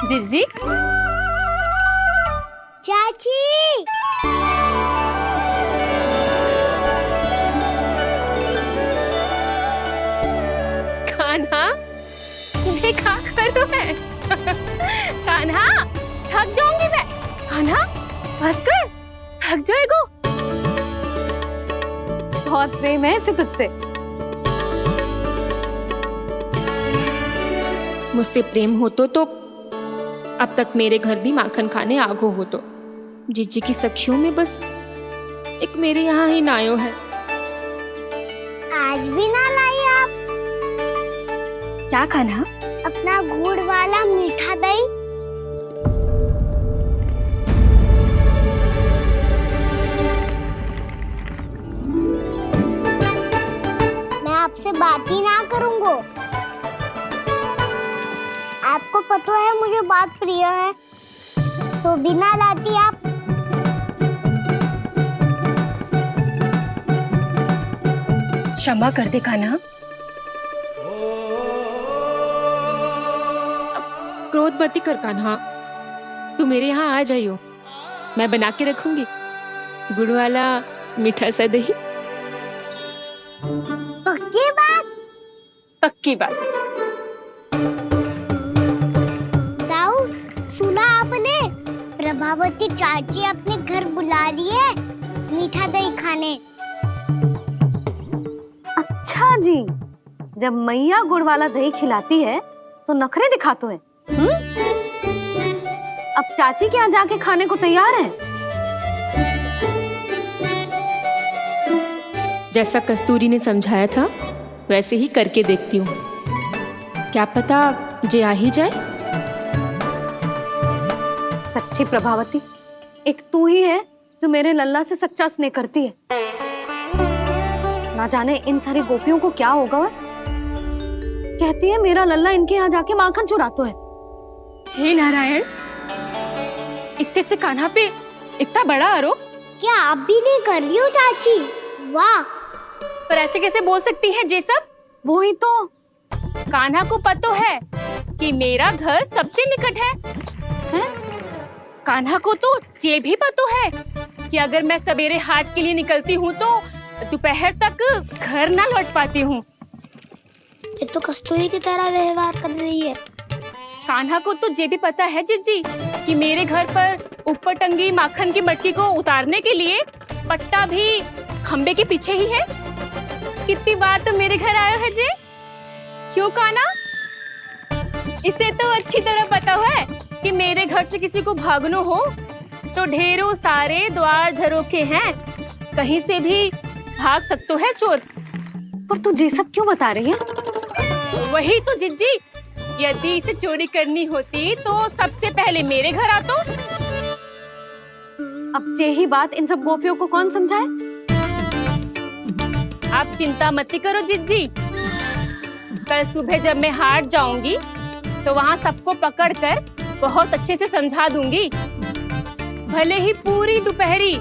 जीजी, चाची, कान्हा, ये क्या कर रहे है? कान्हा, थक जाऊंगी मैं। कान्हा, बस कर, थक जाएगो। बहुत प्रेम है इसे तुझसे। मुझसे प्रेम हो तो अब तक मेरे घर भी माखन खाने आगो हो तो। जीजी की सखियों में बस एक मेरे यहाँ ही नायो है। आज भी ना लाई आप? क्या खाना? अपना गुड़ वाला मीठा दही। मैं आपसे बात ही ना करूंगा। आपको पता है मुझे बात प्रिय है, तो बिना लाती आप। क्षमा कर दे कान्हा। क्रोध मत कर कान्हा, तू मेरे यहाँ आ जाइयो, मैं बना के रखूंगी गुड़ वाला मीठा सा दही। पक्की बात? पक्की बात। दाऊ, सुना आपने? प्रभावती चाची अपने घर बुला रही है मीठा दही खाने। अच्छा जी, जब मैया गुड़ वाला दही खिलाती है तो नखरे दिखाते हैं। अब चाची के यहाँ जाके खाने को तैयार है। जैसा कस्तूरी ने समझाया था वैसे ही करके देखती हूँ, क्या पता जे आ ही जाए। सच्ची प्रभावती, एक तू ही है जो मेरे लल्ला से सच्चा स्नेह करती है। ना जाने इन सारी गोपियों को क्या होगा। वह कहती है मेरा लल्ला इनके यहाँ जाके माखन चुराता है। हे नारायण, इतने से कान्हा पे इतना बड़ा आरोप? क्या आप भी नहीं कर रही हो चाची? वाह! पर ऐसे कैसे बोल सकती है जे सब? वो ही तो। कान्हा को पता है कि मेरा घर सबसे निकट है? कान्हा को तो ये भी पता है कि अगर मैं सवेरे हाट के लिए निकलती हूँ तो दोपहर तक घर ना लौट पाती हूँ। ये तो कस्तूरी की तरह व्यवहार कर रही है। कान्हा को तो ये भी पता है जीजी कि मेरे घर पर ऊपर टंगी माखन की मटकी को उतारने के लिए पट्टा भी खंबे के पीछे ही है। कितनी बार तो मेरे घर आयो है जे। क्यों कान्हा? इसे तो अच्छी तरह पता है कि मेरे घर से किसी को भागना हो तो ढेरों सारे द्वार झरोखे हैं, कहीं से भी भाग सकते है चोर। पर तू ये सब क्यों बता रही है? वही तो जिज्जी, यदि इसे चोरी करनी होती तो सबसे पहले मेरे घर आतो। अब यही बात इन सब गोपियों को कौन समझाए? आप चिंता मत करो जिज्जी। कल सुबह जब मैं हाट जाऊंगी तो वहाँ सबको पकड़कर बहुत अच्छे से समझा दूंगी, भले ही पूरी दोपहरी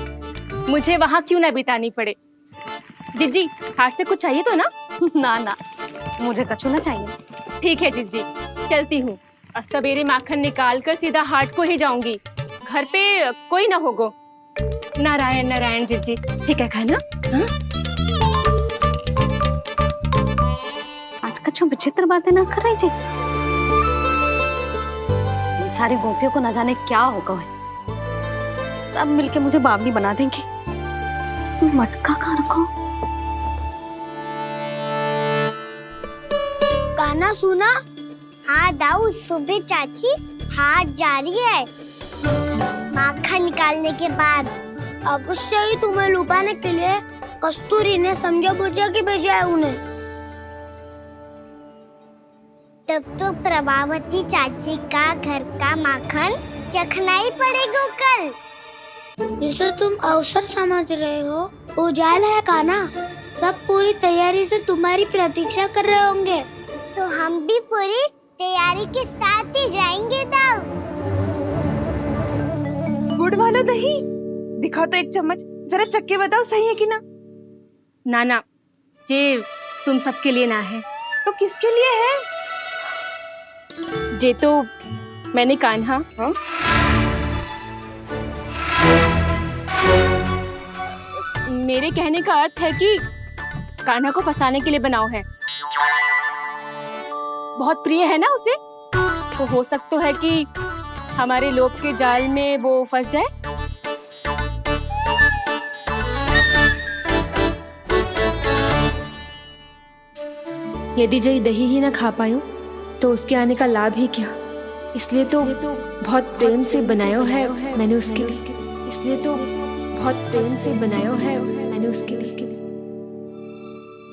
मुझे वहाँ क्यों ना बितानी पड़े। जिज्जी, हाट से कुछ चाहिए तो ना? ना ना, मुझे कछु ना चाहिए। ठीक है जिज्जी, चलती हूँ। और सवेरे माखन निकाल कर सीधा हाट को ही जाऊंगी, घर पे कोई ना होगो। नारायण नारायण जिज्जी, ठीक है खाना? हाँ? आज कछु विचित्र बातें ना कर रही जी। सारी गोपियों को न जाने क्या होगा है, सब मिलके मुझे बावली बना देंगे। मटका कहाँ रखो? गाना सुना? हाँ दाऊ, सुबह चाची हाथ जा रही है माखन निकालने के बाद। अवश्य ही तुम्हें लुभाने के लिए कस्तूरी ने समझा बुझा के भेजा है उन्हें। तब तो प्रभावती चाची का घर का माखन चखना ही पड़ेगा कल। जिसे तुम अवसर समझ रहे हो, उजाल है काना। सब पूरी तैयारी से तुम्हारी प्रतीक्षा कर रहे होंगे। तो हम भी पूरी तैयारी के साथ ही जाएंगे दाऊ। गुड़ वाला दही दिखाओ तो एक चम्मच, जरा चक्के बताओ सही है कि ना? ना ना, जे तुम सबके लिए ना है। तो किसके लिए है? जे तो मैंने कान्हा। हाँ? मेरे कहने का अर्थ है कि कान्हा को फंसाने के लिए बनाओ है। बहुत प्रिय है ना उसे, तो हो सकता है कि हमारे लोभ के जाल में वो फंस जाए। यदि जय दही ही ना खा पायूं तो उसके आने का लाभ ही क्या। इसलिए तो बहुत प्रेम से बनायो है मैंने उसके लिए। इसलिए तो बहुत प्रेम से बनायो है मैंने उसके लिए।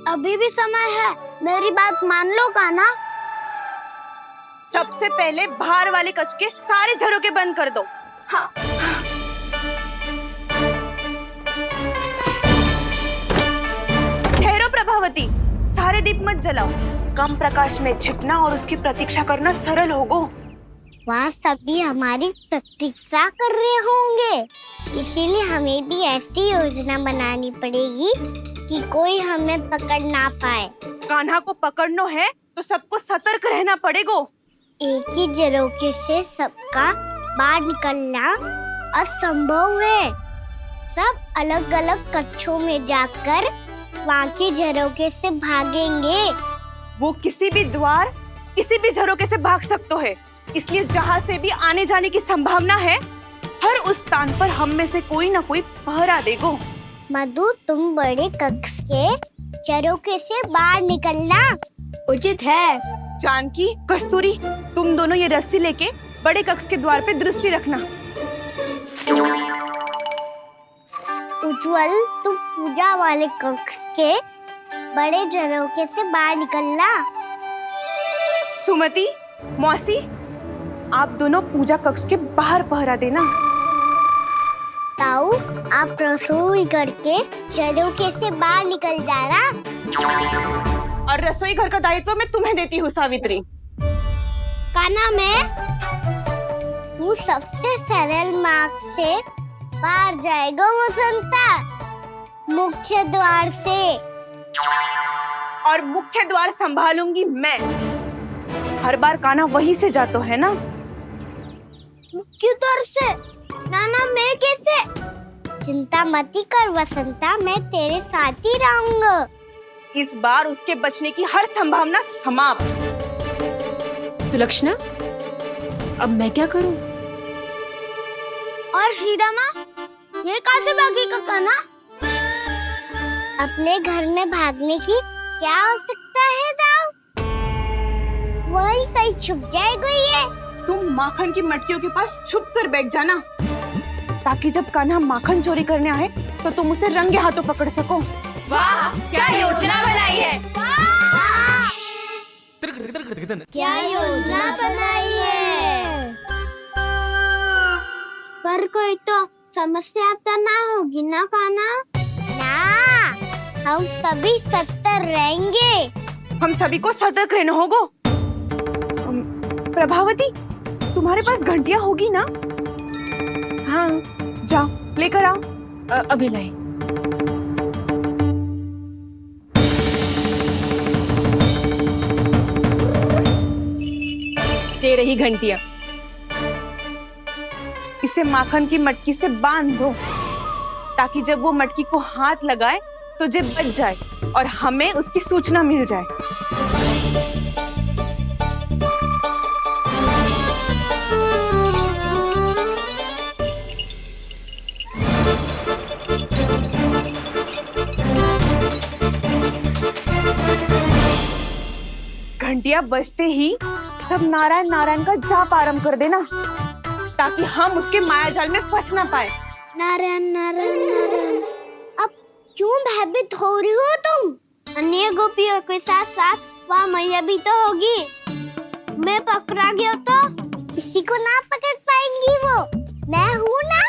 अभी भी समय है, मेरी बात मान लो कान्हा। सबसे पहले बाहर वाले कच के सारे झरोके बंद कर दो। हाँ। ठहरो प्रभावती, सारे दीप मत जलाओ। कम प्रकाश में छिपना और उसकी प्रतीक्षा करना सरल होगो। वहाँ सभी हमारी प्रतीक्षा कर रहे होंगे, इसीलिए हमें भी ऐसी योजना बनानी पड़ेगी कि कोई हमें पकड़ ना पाए। कान्हा को पकड़ना है तो सबको सतर्क रहना पड़ेगा। एक ही झरोखे से सबका बाहर निकलना असंभव है। सब अलग अलग कक्षों में जाकर वहाँ के झरोखे से भागेंगे। वो किसी भी द्वार, किसी भी झरोखे से भाग सकते है, इसलिए जहाँ से भी आने जाने की संभावना है, हर उस स्थान पर हम में से कोई ना कोई पहरा देगो। मधु, तुम बड़े कक्ष के झरोखे से बाहर निकलना उचित है। जानकी, कस्तूरी, तुम दोनों ये रस्सी लेके बड़े कक्ष के द्वार पे दृष्टि रखना। उज्जवल, तुम पूजा वाले कक्ष के बड़े झरोखे से बाहर निकलना। सुमति, मौसी, आप दोनों पूजा कक्ष के बाहर पहरा देना। ताऊ, आप रसोई करके झरोखे से बाहर निकल जाना। और रसोई घर का दायित्व मैं तुम्हें देती हूँ सावित्री। कान्हा, मैं तू सबसे सरल मार्ग से बाहर जाएगा वसंता, मुख्य द्वार से। और मुख्य द्वार संभालूंगी मैं। हर बार कान्हा वहीं से जाता है ना। मुख्य द्वार से? नाना, मैं कैसे? चिंता मत कर वसंता, मैं तेरे साथ ही रहूंगा। इस बार उसके बचने की हर संभावना समाप्त। सुलक्षणा, अब मैं क्या करूं? और सीधा माँ, ये कहाँ से भागेगा कान्हा? अपने घर में भागने की क्या हो सकता है दाऊ? वही कहीं छुप जाएगा ये। तुम माखन की मटकियों के पास छुप कर बैठ जाना, ताकि जब कान्हा माखन चोरी करने आए तो तुम उसे रंगे हाथों पकड़ सको। वाह, क्या योजना बनाई है! क्या योजना बनाई है! पर कोई तो समस्या तो ना होगी ना कान्हा? ना, हम सभी 70 रहेंगे। हम सभी को सतर्क रहना होगा। प्रभावती, तुम्हारे पास घंटियां होगी ना? हाँ, जाओ लेकर आओ। अभी लाई। ये रही घंटियां। इसे माखन की मटकी से बांध दो ताकि जब वो मटकी को हाथ लगाए तो जे बच जाए और हमें उसकी सूचना मिल जाए। घंटियां बजते ही सब नारायण नारायण का जाप आरंभ कर देना ताकि हम उसके मायाजाल में फंस ना पाए। नारायण नारायण नारायण। अब क्यों भयभीत हो रही हो तुम? अन्य गोपियों के साथ साथ वहाँ मैया भी तो होगी। मैं पकड़ा गया तो किसी को ना पकड़ पाएंगी वो। मैं हूँ ना।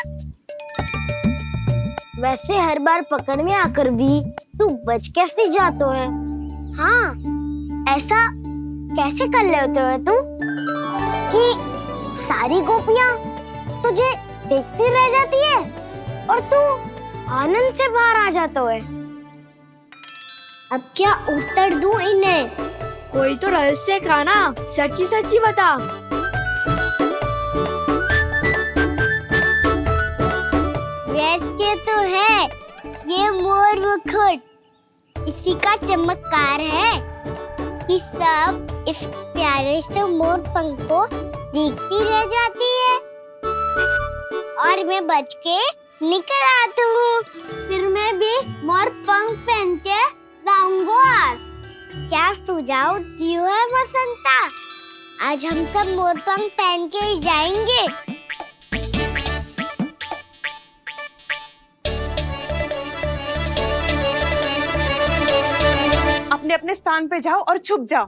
वैसे हर बार पकड़ में आकर भी तू बच कैसे जाता है? हाँ, ऐसा कैसे कर लेते हो तुम कि सारी गोपियां तुझे देखती रह जाती है और तू आनंद से बाहर आ जाता है? अब क्या उत्तर दूं इन्हें? कोई तो रहस्य खाना, सच्ची सच्ची बता। रहस्य तो है, ये मोर मुकुट इसी का चमत्कार है कि सब इस प्यारे से मोर पंख को देखती रह जाती है और मैं बच के निकल आता हूँ। फिर मैं भी मोर पंख पहन के गाऊंगा। क्या सुझाव दियो है बसंता? आज हम सब मोर पंख पहन के ही जाएंगे। अपने अपने स्थान पे जाओ और छुप जाओ।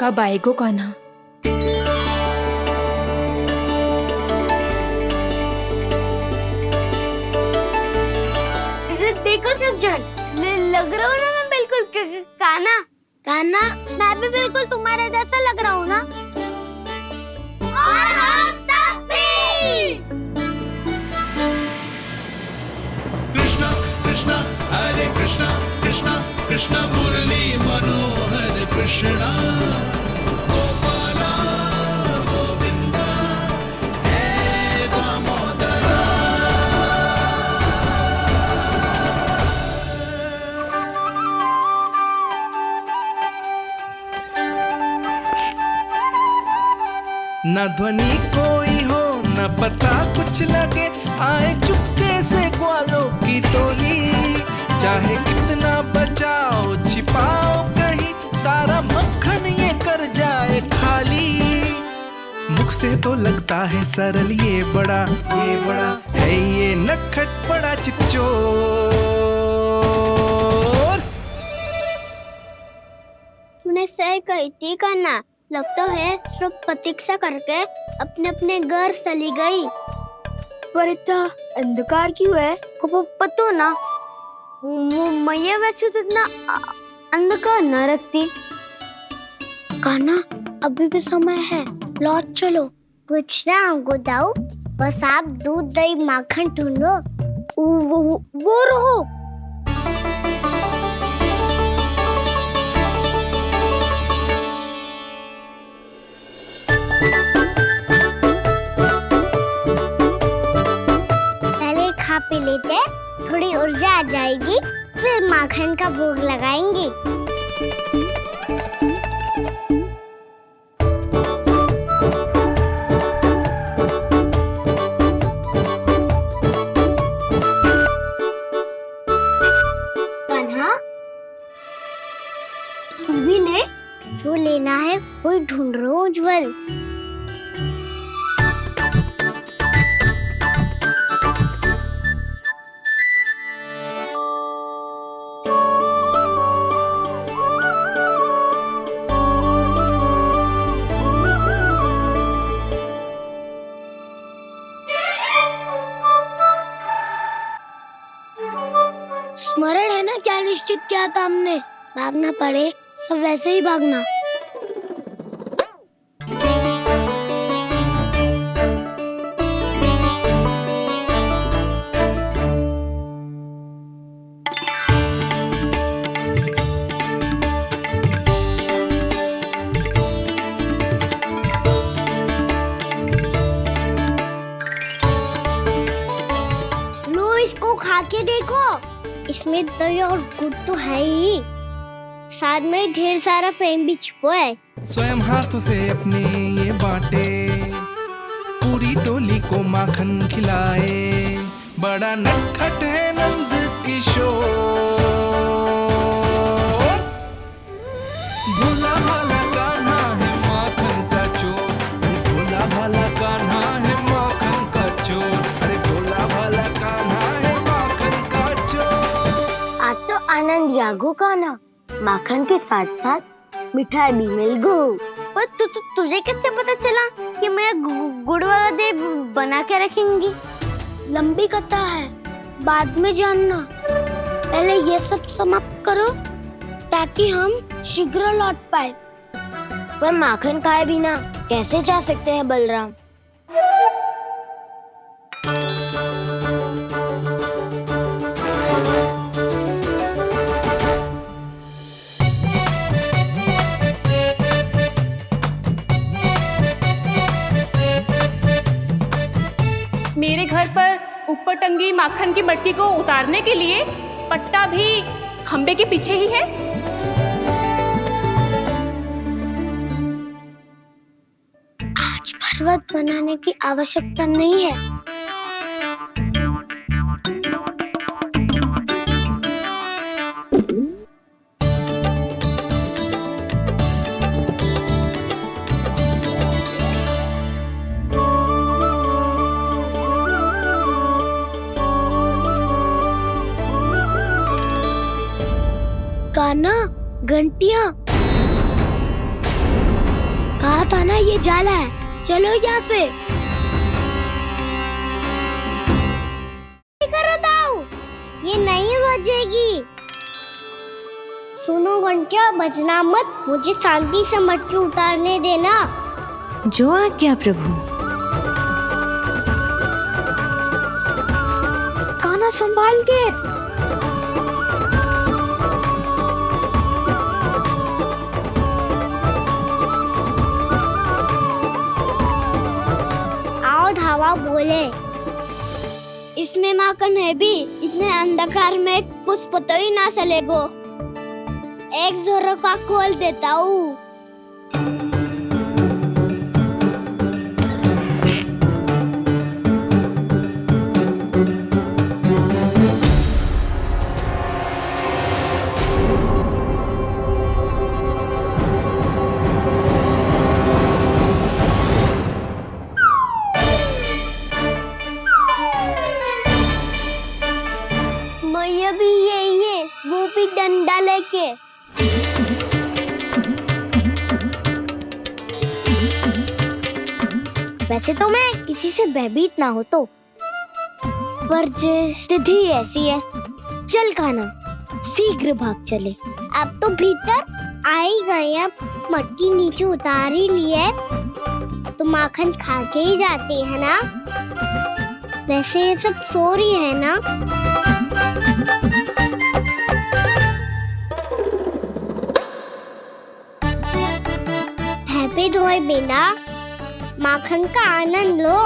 कब आएगो कान्हा? देखो सब जन, लग रहा हूँ ना मैं बिल्कुल कान्हा। कान्हा, मैं भी बिल्कुल तुम्हारे जैसा लग रहा हूँ ना? और हम सब भी। कृष्णा कृष्णा हरे कृष्णा कृष्णा कृष्णा मुरली मनोहर कृष्णा गोपाला गोविंदा हे दामोदरा। न ध्वनि कोई हो न पता कुछ लगे, आए चुपके से ग्वालों की टोली। चाहे कितना बचाओ छिपाओ कहीं, सारा मक्खन ये कर जाए खाली। मुख से तो लगता है सरल, ये बड़ा है ये नटखट बड़ा चिकचोर। तूने सही कही थी कान्हा। लगता है सिर्फ प्रतीक्षा करके अपने अपने घर चली गई। पर इतना अंधकार क्यों है? पतो ना, मैया वैसे तो इतना अंधकार न रखती। कान्हा, अभी भी समय है, लौट चलो। कुछ ना हमको दाऊ, बस आप दूध दही माखन ढूंढो। वो रहो। पहले खा पी लेते, थोड़ी ऊर्जा आ जाएगी, फिर माखन का भोग लगाएंगे। रहो उज्जवल। स्मरण है ना क्या निश्चित किया था हमने? भागना पड़े सब वैसे ही भागना। लो इसको खा के देखो, इसमें दही और गुड़ तो है ही, साथ में ढेर सारा प्रेम भी छुपा है। स्वयं हाथों से अपने ये बांटे, पूरी टोली को माखन खिलाए, बड़ा नटखट है नंद किशोर। भोला भाला कान्हा है माखन का चोर, अरे भोला भाला कान्हा है माखन का चोर, अरे भोला भाला कान्हा है माखन का चोर। आज तो आनंद यागो का ना, माखन के साथ साथ मिठाई भी मिल गई। पर तुझे कैसे पता चला कि मैं गुड़ वाला देव बना के रखेंगी? लंबी कथा है, बाद में जानना। पहले ये सब समाप्त करो ताकि हम शीघ्र लौट पाए। पर माखन खाए बिना कैसे जा सकते हैं बलराम? मेरे घर पर ऊपर टंगी माखन की मटकी को उतारने के लिए पट्टा भी खंबे के पीछे ही है। आज पर्वत बनाने की आवश्यकता नहीं है। कान्हा, घंटियां, कहा था ना ये जाला है, चलो यहाँ से। करो दाऊ, ये नहीं बजेगी। सुनो घंटिया, बजना मत, मुझे शांति से मटकी उतारने देना। जो आज्ञा प्रभु। कान्हा संभाल के। धावा बोले, इसमें माखन है भी, इतने अंधकार में कुछ पता ही ना चलेगो। एक जोरों का खोल देता हूँ। भी यही है, वो भी डंडा लेके। वैसे तो मैं किसी से भयभीत ना हो तो, पर स्थिति ऐसी है। चल कान्हा, शीघ्र भाग चले। अब तो भीतर आ ही गए हैं, मटकी नीचे उतार ही लिए तो माखन खा के ही जाते हैं ना। वैसे ये सब सो रही है ना। हैप्पी धोए बिना माखन का आनंद लो।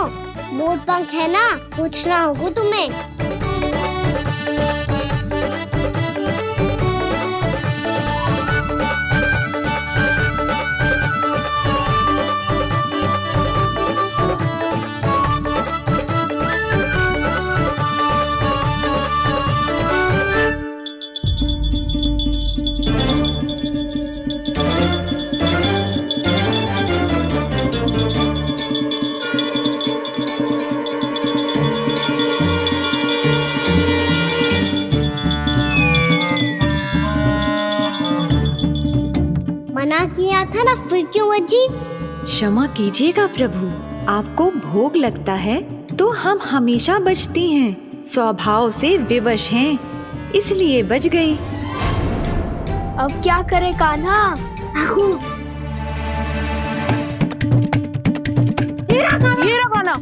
मोर पंख है ना, पूछना होगा तुम्हें। मना किया था ना, फिर क्यों बची? क्षमा कीजिएगा प्रभु, आपको भोग लगता है तो हम हमेशा बचती हैं, स्वभाव से विवश हैं, इसलिए बच गई। अब क्या करे कान्हा? ये रहा कान्हा।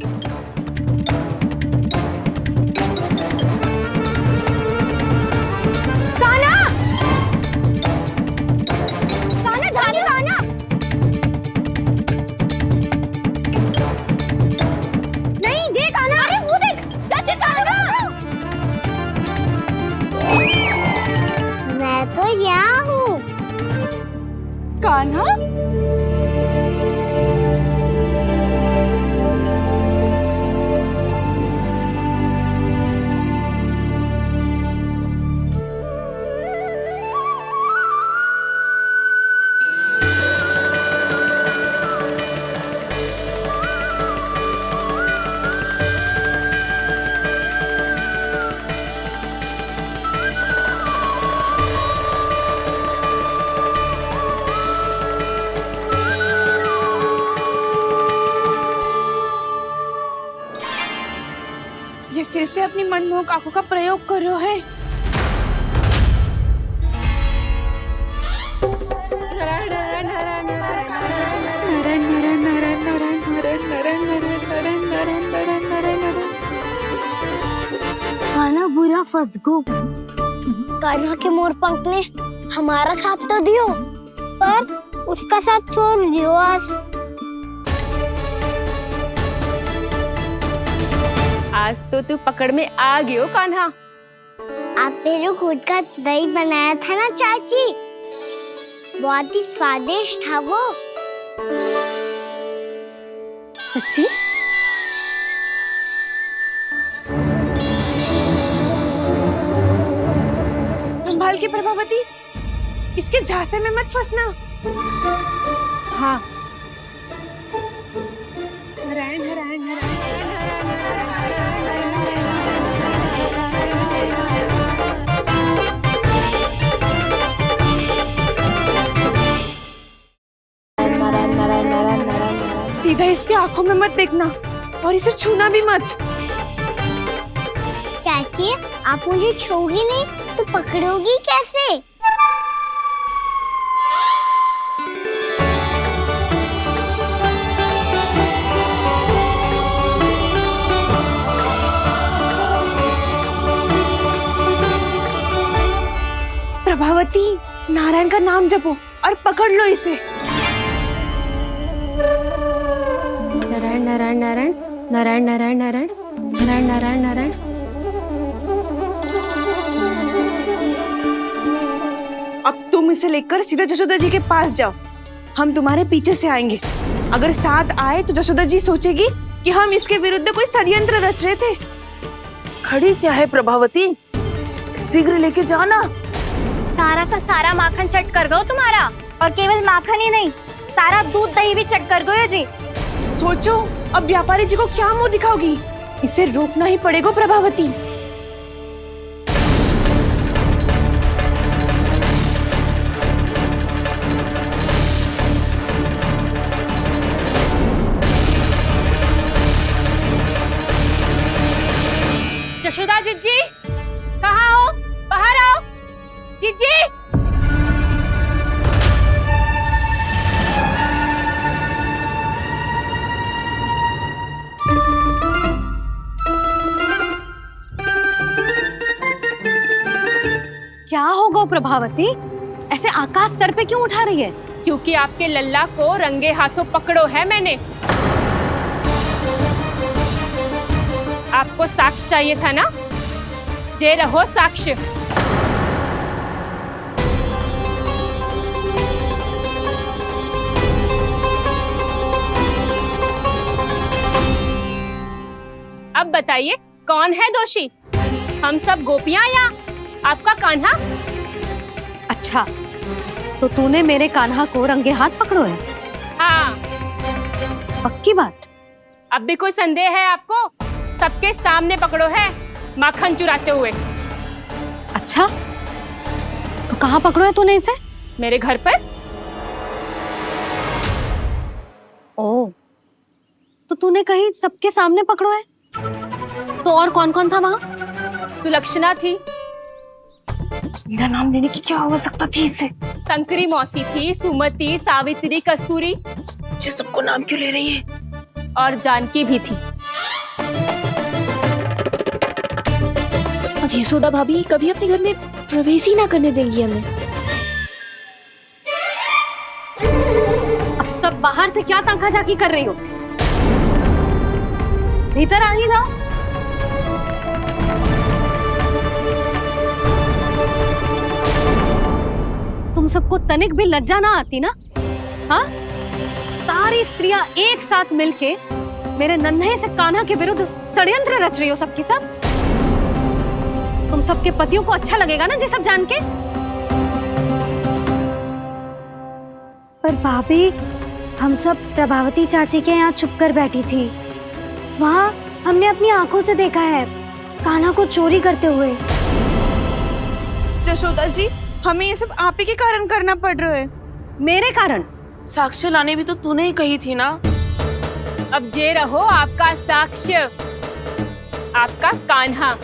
मैं तो यहाँ हूँ। कान्हा? ये फिर से अपनी मनमोहक आंखों का प्रयोग कर रहे है। कान्हा बुरा फंस गो। कान्हा के मोर पंख ने हमारा साथ तो दियो, पर उसका साथ छोड़ दियो आज तो तू पकड़ में आ गयो कान्हा। आपने जो खुद का दही बनाया था ना चाची, बहुत ही स्वादिष्ट था वो। सच्ची? संभाल के प्रभावती, इसके झांसे में मत फंसना। हाँ। नारायण नारायण नारायण। सीधा इसके आंखों में मत देखना और इसे छूना भी मत। चाची, आप मुझे छोड़ोगी नहीं तो पकड़ोगी कैसे? प्रभावती, नारायण का नाम जपो और पकड़ लो इसे। नारायण नारायण नारायण नारायण नारायण नारायण नारायण नारायण नारायण। अब तुम इसे लेकर सीधा जशोदा जी के पास जाओ, हम तुम्हारे पीछे से आएंगे। अगर साथ आए तो जशोदा जी सोचेगी कि हम इसके विरुद्ध कोई षड्यंत्र रच रहे थे। खड़ी क्या है प्रभावती, शीघ्र लेके जाना। सारा का सारा माखन चट कर गयो तुम्हारा, और केवल माखन ही नहीं, सारा दूध दही भी चट कर गयो जी। सोचो अब व्यापारी जी को क्या मुंह दिखाओगी, इसे रोकना ही पड़ेगा प्रभावती। जशोदा जीजी, कहाँ हो? बाहर आओ जीजी। क्या होगा प्रभावती, ऐसे आकाश सर पे क्यों उठा रही है? क्योंकि आपके लल्ला को रंगे हाथों पकड़ो है मैंने। आपको साक्ष्य चाहिए था ना, जे रहो साक्ष्य। अब बताइए कौन है दोषी, हम सब गोपियां या आपका कान्हा? अच्छा, तो तूने मेरे कान्हा को रंगे हाथ पकड़ो है? हाँ। पक्की बात? अब भी कोई संदेह है आपको? सबके सामने पकड़ो है, माखन चुराते हुए। अच्छा, तो कहाँ पकड़ो है तूने इसे? मेरे घर पर। तो तूने कहीं सबके सामने पकड़ो है? तो और कौन कौन था वहां? सुलक्षणा थी। मेरा नाम लेने की क्या आवश्यकता थी इसे? शंकरी मौसी थी, सुमति, सावित्री, कस्तूरी। मुझे सबको नाम क्यों ले रही है? और जानकी भी थी। अब यशोदा भाभी कभी अपने घर में प्रवेश ही ना करने देंगी हमें। अब सब बाहर से क्या ताका झाकी कर रही हो? भीतर आ ही जाओ। तुम सबको तनिक भी लज्जा ना आती ना? हाँ, सारी स्त्रियां एक साथ मिलके मेरे नन्हे से कान्हा के विरुद्ध षड्यंत्र रच रही हो सबकी सब। तुम सबके पतियों को अच्छा लगेगा ना ये सब जान के? पर भाभी, हम सब प्रभावती चाची के यहाँ छुप कर बैठी थी। वहाँ हमने अपनी आंखों से देखा है कान्हा को चोरी करते हुए। जशोदा जी, हमें ये सब आप ही के कारण करना पड़ रहा है। मेरे कारण? साक्ष्य लाने भी तो तूने ही कही थी ना। अब जे रहो आपका साक्ष्य, आपका कान्हा।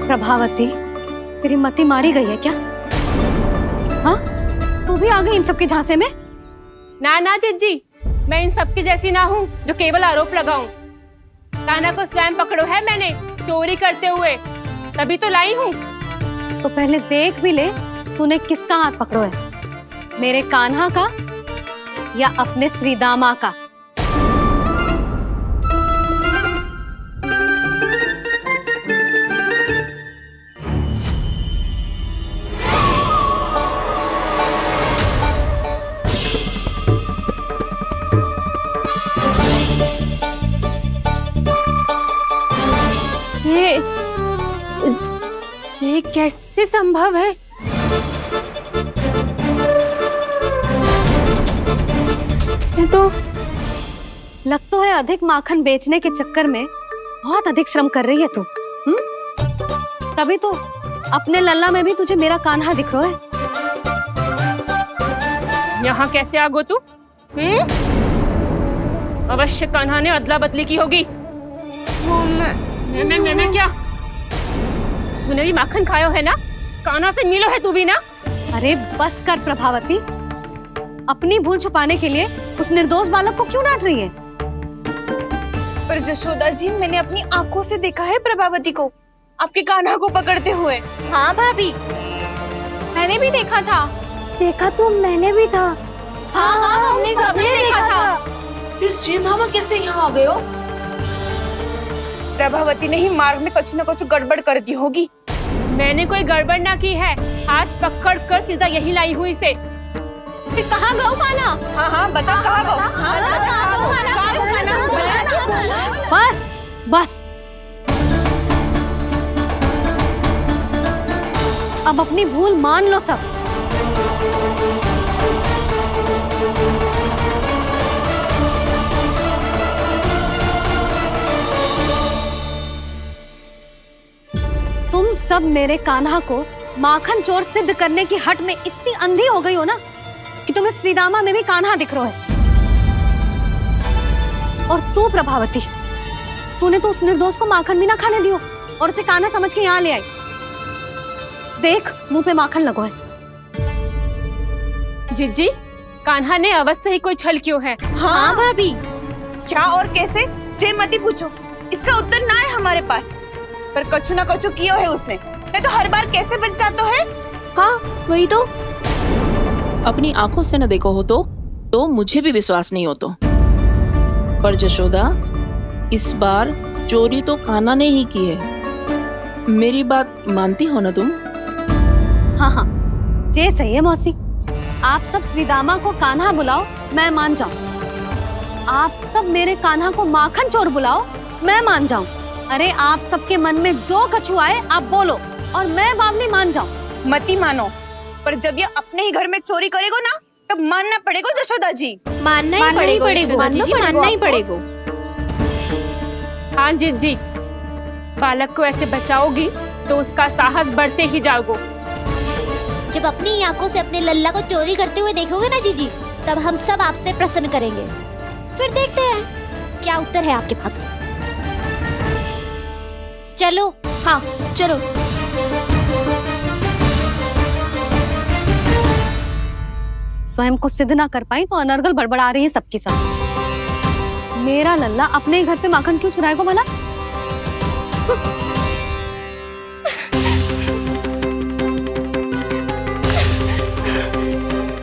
प्रभावती, तेरी मति मारी गई है क्या? हाँ, तू भी आ गई इन सबके झांसे में? ना ना जिज्जी, मैं इन सबकी जैसी ना हूँ जो केवल आरोप लगाऊं। कान्हा को स्वयं पकड़ो है मैंने चोरी करते हुए, तभी तो लाई हूँ। तो पहले देख भी ले तूने किसका हाथ पकड़ो है, मेरे कान्हा का या अपने श्रीदामा का? ये कैसे संभव है? ये तो लग तो है अधिक माखन बेचने के चक्कर में बहुत अधिक श्रम कर रही है तू। तभी तो अपने लल्ला में भी तुझे मेरा कान्हा दिख रहा है। यहाँ कैसे आ गो तू? अवश्य कान्हा ने अदला बदली की होगी। मैं क्या? तूने भी माखन खायो है ना? कान्हा से मिलो है तू भी ना? अरे बस कर प्रभावती, अपनी भूल छुपाने के लिए उस निर्दोष बालक को क्यों डांट रही है? पर जशोदा जी, मैंने अपनी आंखों से देखा है प्रभावती को आपके कान्हा को पकड़ते हुए। हाँ भाभी, मैंने भी देखा था। देखा तो मैंने भी था। हाँ हाँ, हमने सबने देखा था। फिर श्रीधामा कैसे यहाँ आ गए हो? प्रभावती ने ही मार्ग में कुछ न कुछ गड़बड़ कर दी होगी। मैंने कोई गड़बड़ ना की है, हाथ पकड़ कर सीधा यही लाई हुई से। फिर कहाँ गौ कान्हा? हाँ हाँ बता, कहाँ गौ? हाँ बता, कहाँ गौ कान्हा? बस बस, अब अपनी भूल मान लो सब। तुम सब मेरे कान्हा को माखन चोर सिद्ध करने की हट में इतनी अंधी हो गई हो ना कि तुम्हें श्रीदामा में भी कान्हा दिख रहा है। और तू प्रभावती, तूने तो उस निर्दोष को माखन भी ना खाने दियो और उसे कान्हा समझ के यहाँ ले आई। देख, मुंह पे माखन लगो है। जिज्जी, कान्हा ने अवश्य ही कोई छल क्यों है। हाँ भाभी, क्या और कैसे जे मती पूछो, इसका उत्तर ना है हमारे पास। पर कछु ना कछु किया है उसने, नहीं तो हर बार कैसे बच जाता है। हाँ वही तो। अपनी आंखों से न देखो हो तो मुझे भी विश्वास नहीं हो तो। पर जशोदा, इस बार चोरी तो कान्हा ने ही की है। मेरी बात मानती हो ना तुम? हाँ हाँ, जे सही है मौसी। आप सब श्रीदामा को कान्हा बुलाओ, मैं मान जाऊं। आप सब मेरे कान्हा को माखन चोर बुलाओ, मैं मान जाऊं। अरे आप सबके मन में जो कछु आए आप बोलो और मैं बावली मान जाऊं। मती मानो, पर जब ये अपने ही घर में चोरी करेगो ना, तब मानना पड़ेगा जशोदा जी। मानना ही पड़ेगा, मानना ही पड़ेगा। हाँ जीजी, बालक को ऐसे बचाओगी तो उसका साहस बढ़ते ही जाओगे। जब अपनी आंखों से अपने लल्ला को चोरी करते हुए देखोगे ना जीजी, तब हम सब आपसे प्रसन्न करेंगे। फिर देखते हैं क्या उत्तर है आपके पास। चलो, हाँ चलो। स्वयं को सिद्ध ना कर पाई तो अनर्गल बड़बड़ा रही है सबके साथ। मेरा लल्ला अपने ही घर पे माखन क्यों चुराएगा भला?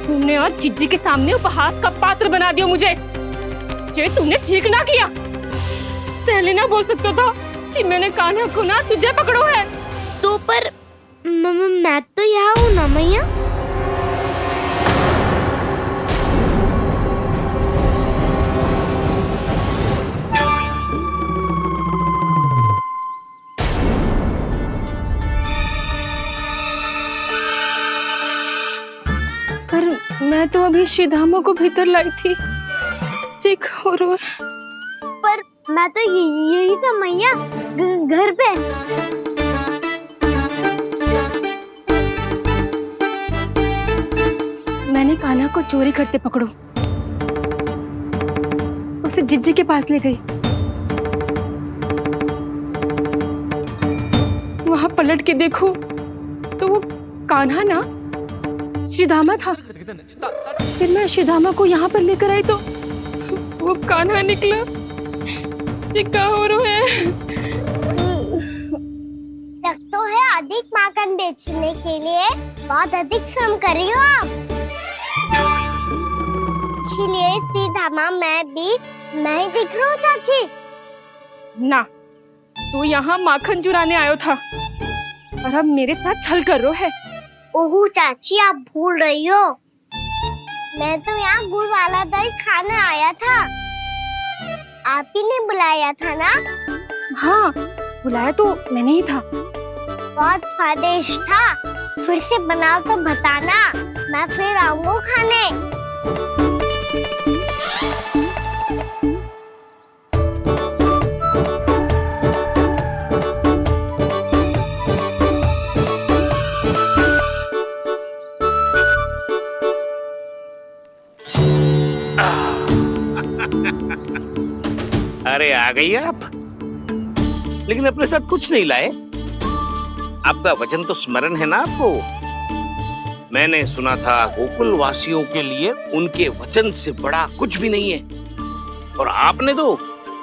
तुमने और जीजी के सामने उपहास का पात्र बना दिया मुझे। ये तुमने ठीक ना किया। पहले ना बोल सकता था कि मैंने कान्हा को ना तुझे पकड़ो है। तो पर मैं तो यहाँ हूँ ना मैया। पर मैं तो अभी श्रीधामा को भीतर लाई थी। चेक हो रहा। पर मैं तो यही था मैया, घर पे। मैंने कान्हा को चोरी करते पकड़ो, उसे जिज्जी के पास ले गई। वहां पलट के देखो तो वो कान्हा ना श्रीधामा था। फिर मैं श्रीधामा को यहाँ पर लेकर आई तो वो कान्हा निकला। ये क्या हो रहा है? लग तो है अधिक माखन बेचने के लिए बहुत अधिक श्रम कर रही हो आप। इसलिए सीधामा मैं ही दिख रहा हूँ चाची। ना, तू यहाँ माखन चुराने आयो था और अब मेरे साथ छल कर रो है। ओह चाची, आप भूल रही हो, मैं तो यहाँ गुड़ वाला दही खाने आया था। आप ही ने बुलाया था ना? हाँ, बुलाया तो मैंने ही था। बहुत स्वादिष्ट था। फिर से बनाओ तो बताना, मैं फिर आऊंगा खाने। अरे आ गई आप, लेकिन अपने साथ कुछ नहीं लाए। आपका वचन तो स्मरण है ना आपको? मैंने सुना था गोकुल वासियों के लिए उनके वचन से बड़ा कुछ भी नहीं है। और आपने तो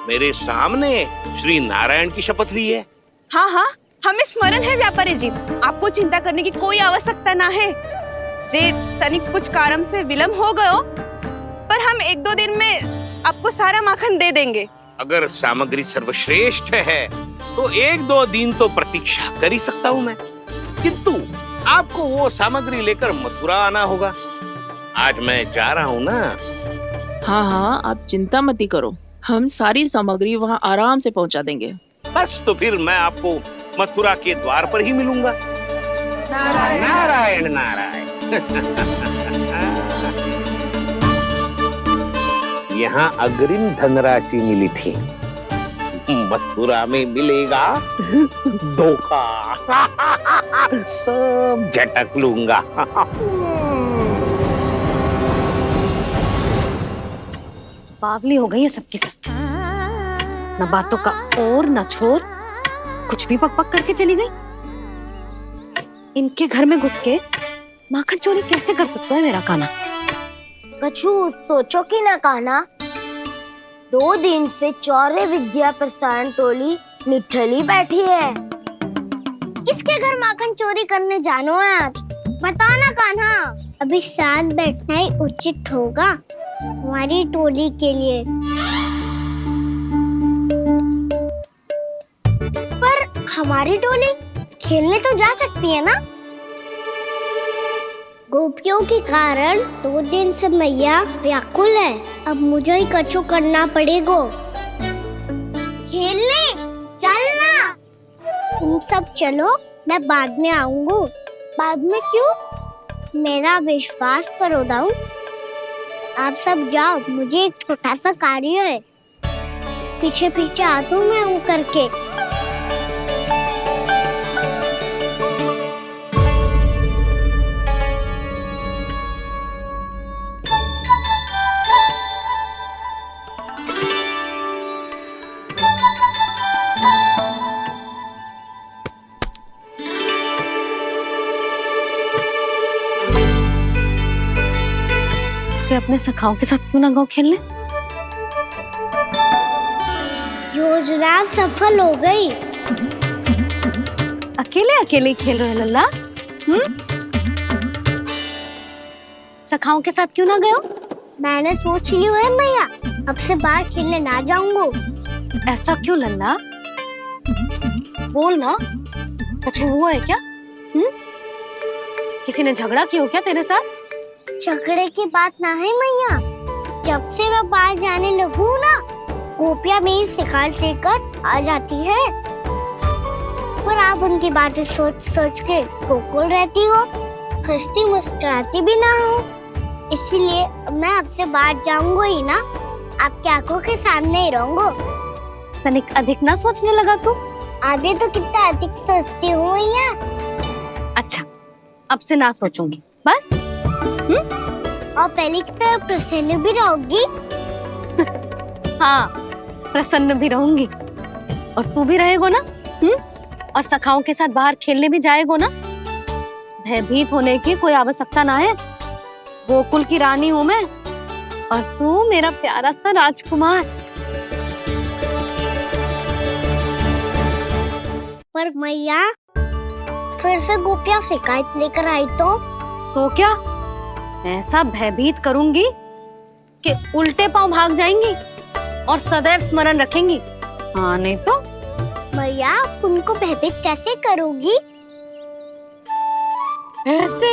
मेरे सामने श्री नारायण की शपथ ली है। हाँ हाँ, हमें स्मरण है व्यापारी जी। आपको चिंता करने की कोई आवश्यकता ना है। जे तनिक कुछ कारण से विलंब हो गयो, पर हम 1-2 दिन में आपको सारा माखन दे देंगे। अगर सामग्री सर्वश्रेष्ठ है तो 1-2 दिन तो प्रतीक्षा कर ही सकता हूँ मैं, किंतु आपको वो सामग्री लेकर मथुरा आना होगा। आज मैं जा रहा हूँ ना। हाँ हाँ, आप चिंता मत करो, हम सारी सामग्री वहाँ आराम से पहुँचा देंगे। बस तो फिर मैं आपको मथुरा के द्वार पर ही मिलूंगा। नारायण नारायण नारायण। यहाँ अग्रिम धनराशि मिली थी, मथुरा में मिलेगा धोखा। सब झटक लूंगा। बावली हो गई है सबकी सब। न बातों का और न छोर, कुछ भी पक पक करके चली गई। इनके घर में घुस के माखन चोरी कैसे कर सकता है मेरा कान्हा? कछु सोचो कि ना कान्हा, 2 दिन से चौर्य विद्या प्रसारण टोली निठली बैठी है। किसके घर माखन चोरी करने जानो है आज? बताओ ना कान्हा। अभी साथ बैठना ही उचित होगा हमारी टोली के लिए। पर हमारी टोली खेलने तो जा सकती है ना? गोपियों के कारण 2 दिन से मैया व्याकुल है। अब मुझे ही कछु करना पड़ेगा। खेलने चलना। तुम सब चलो, मैं बाद में आऊंगा। बाद में क्यों? मेरा विश्वास करो दाऊ। आप सब जाओ, मुझे एक छोटा सा कार्य है। पीछे पीछे आ दूं मैं हूँ करके। अपने सखाओं के साथ क्यों ना गाँव खेलने? योजना सफल हो गई। अकेले अकेले खेल रहे लल्ला? सखाओं के साथ क्यों ना गए? मैंने सोच लिया है मैया, अब से बाहर खेलने ना जाऊंगा। ऐसा क्यों लल्ला? बोल ना, कुछ हुआ है क्या? किसी ने झगड़ा किया हो क्या तेरे साथ? झगड़े की बात ना है मैया, जब से मैं बाहर जाने लगू ना, गोपियाँ मेरी शिकार लेकर आ जाती है। पर आप उनकी बातें सोच सोच के गोकुल रहती हो, हंसती मुस्कुराती भी ना हो। इसलिए मैं आपसे बाहर जाऊंगा ही ना, आपकी आंखों के सामने ही रहूंगा। तनिक अधिक ना सोचने लगा तू? आगे तो कितना अधिक सोचती हूँ मैया। अच्छा, अब से ना सोचूंगी बस। और पहले की तरह प्रसन्न भी रहोगी? हाँ, प्रसन्न भी रहूंगी। और तू भी रहेगो ना? और सखाओं के साथ बाहर खेलने भी जाएगो ना? भयभीत होने की कोई आवश्यकता ना है। गोकुल की रानी हूँ मैं, और तू मेरा प्यारा सा राजकुमार। पर मैया, फिर से गोपियाँ शिकायत लेकर आई तो क्या? ऐसा भयभीत करूंगी कि उल्टे पांव भाग जाएंगी और सदैव स्मरण रखेंगी। हाँ नहीं तो? मैया, उनको भयभीत कैसे करोगी? ऐसे।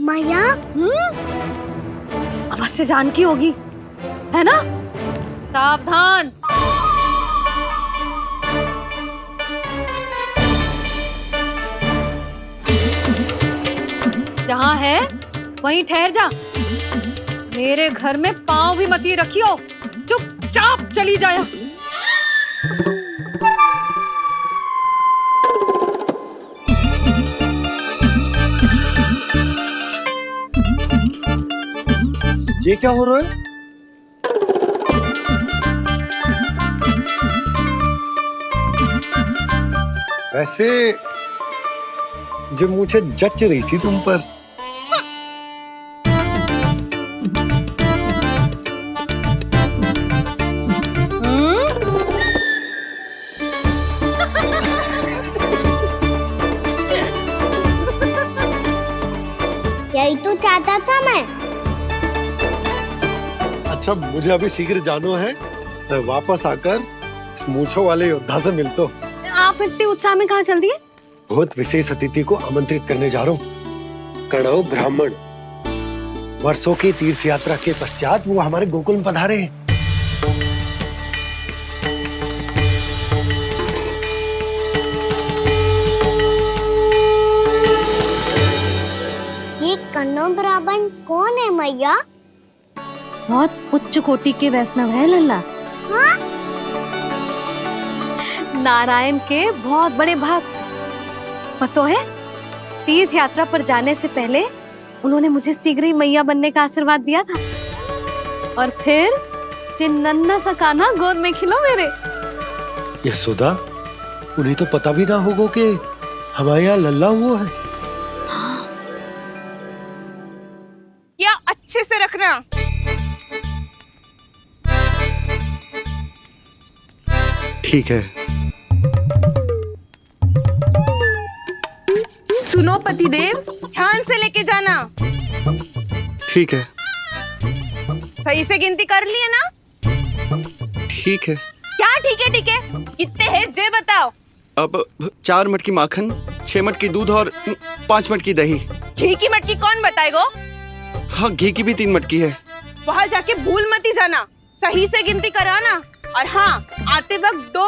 मैया, अवश्य जानकी होगी, है ना? सावधान। जहाँ है वहीं ठहर जा। मेरे घर में पाँव भी मत ही रखियो, चुपचाप चली जाया। ये क्या हो रहा है? वैसे जो मुझे जच रही थी तुम पर। यही तो चाहता था मैं। अच्छा, मुझे अभी शीघ्र जाना है। मैं वापस आकर इस मूंछों वाले योद्धा से मिलता हूँ। आप इतने उत्साह में कहाँ चल दिए? बहुत विशेष अतिथि को आमंत्रित करने जा रहा हूँ। कणव ब्राह्मण। वर्षों की तीर्थ यात्रा के पश्चात वो हमारे गोकुल में पधारे हैं। ये कणव ब्राह्मण कौन है मैया? बहुत उच्च कोटि के वैष्णव है लल्ला। हाँ? नारायण के बहुत बड़े भक्त। पता है, तीर्थ यात्रा पर जाने से पहले उन्होंने मुझे शीघ्र ही मैया बनने का आशीर्वाद दिया था। और फिर चिन्नन्ना सा कान्हा गोद में खिलो मेरे। यशोदा, उन्हें तो पता भी ना होगा कि हमारे यहाँ लल्ला हुआ है। क्या अच्छे से रखना। ठीक है। सुनो पतिदेव, ध्यान से लेके जाना। ठीक है। सही से गिनती कर ली है ना? ठीक है। क्या ठीक है? ठीक है, कितने हैं जे बताओ। अब 4 मटकी माखन, 6 मटकी दूध और 5 मटकी दही। घी की मटकी कौन बताएगा? हाँ, घी की भी 3 मटकी है। वहाँ जाके भूल मत ही जाना, सही से गिनती कराना। और हाँ, आते वक्त 2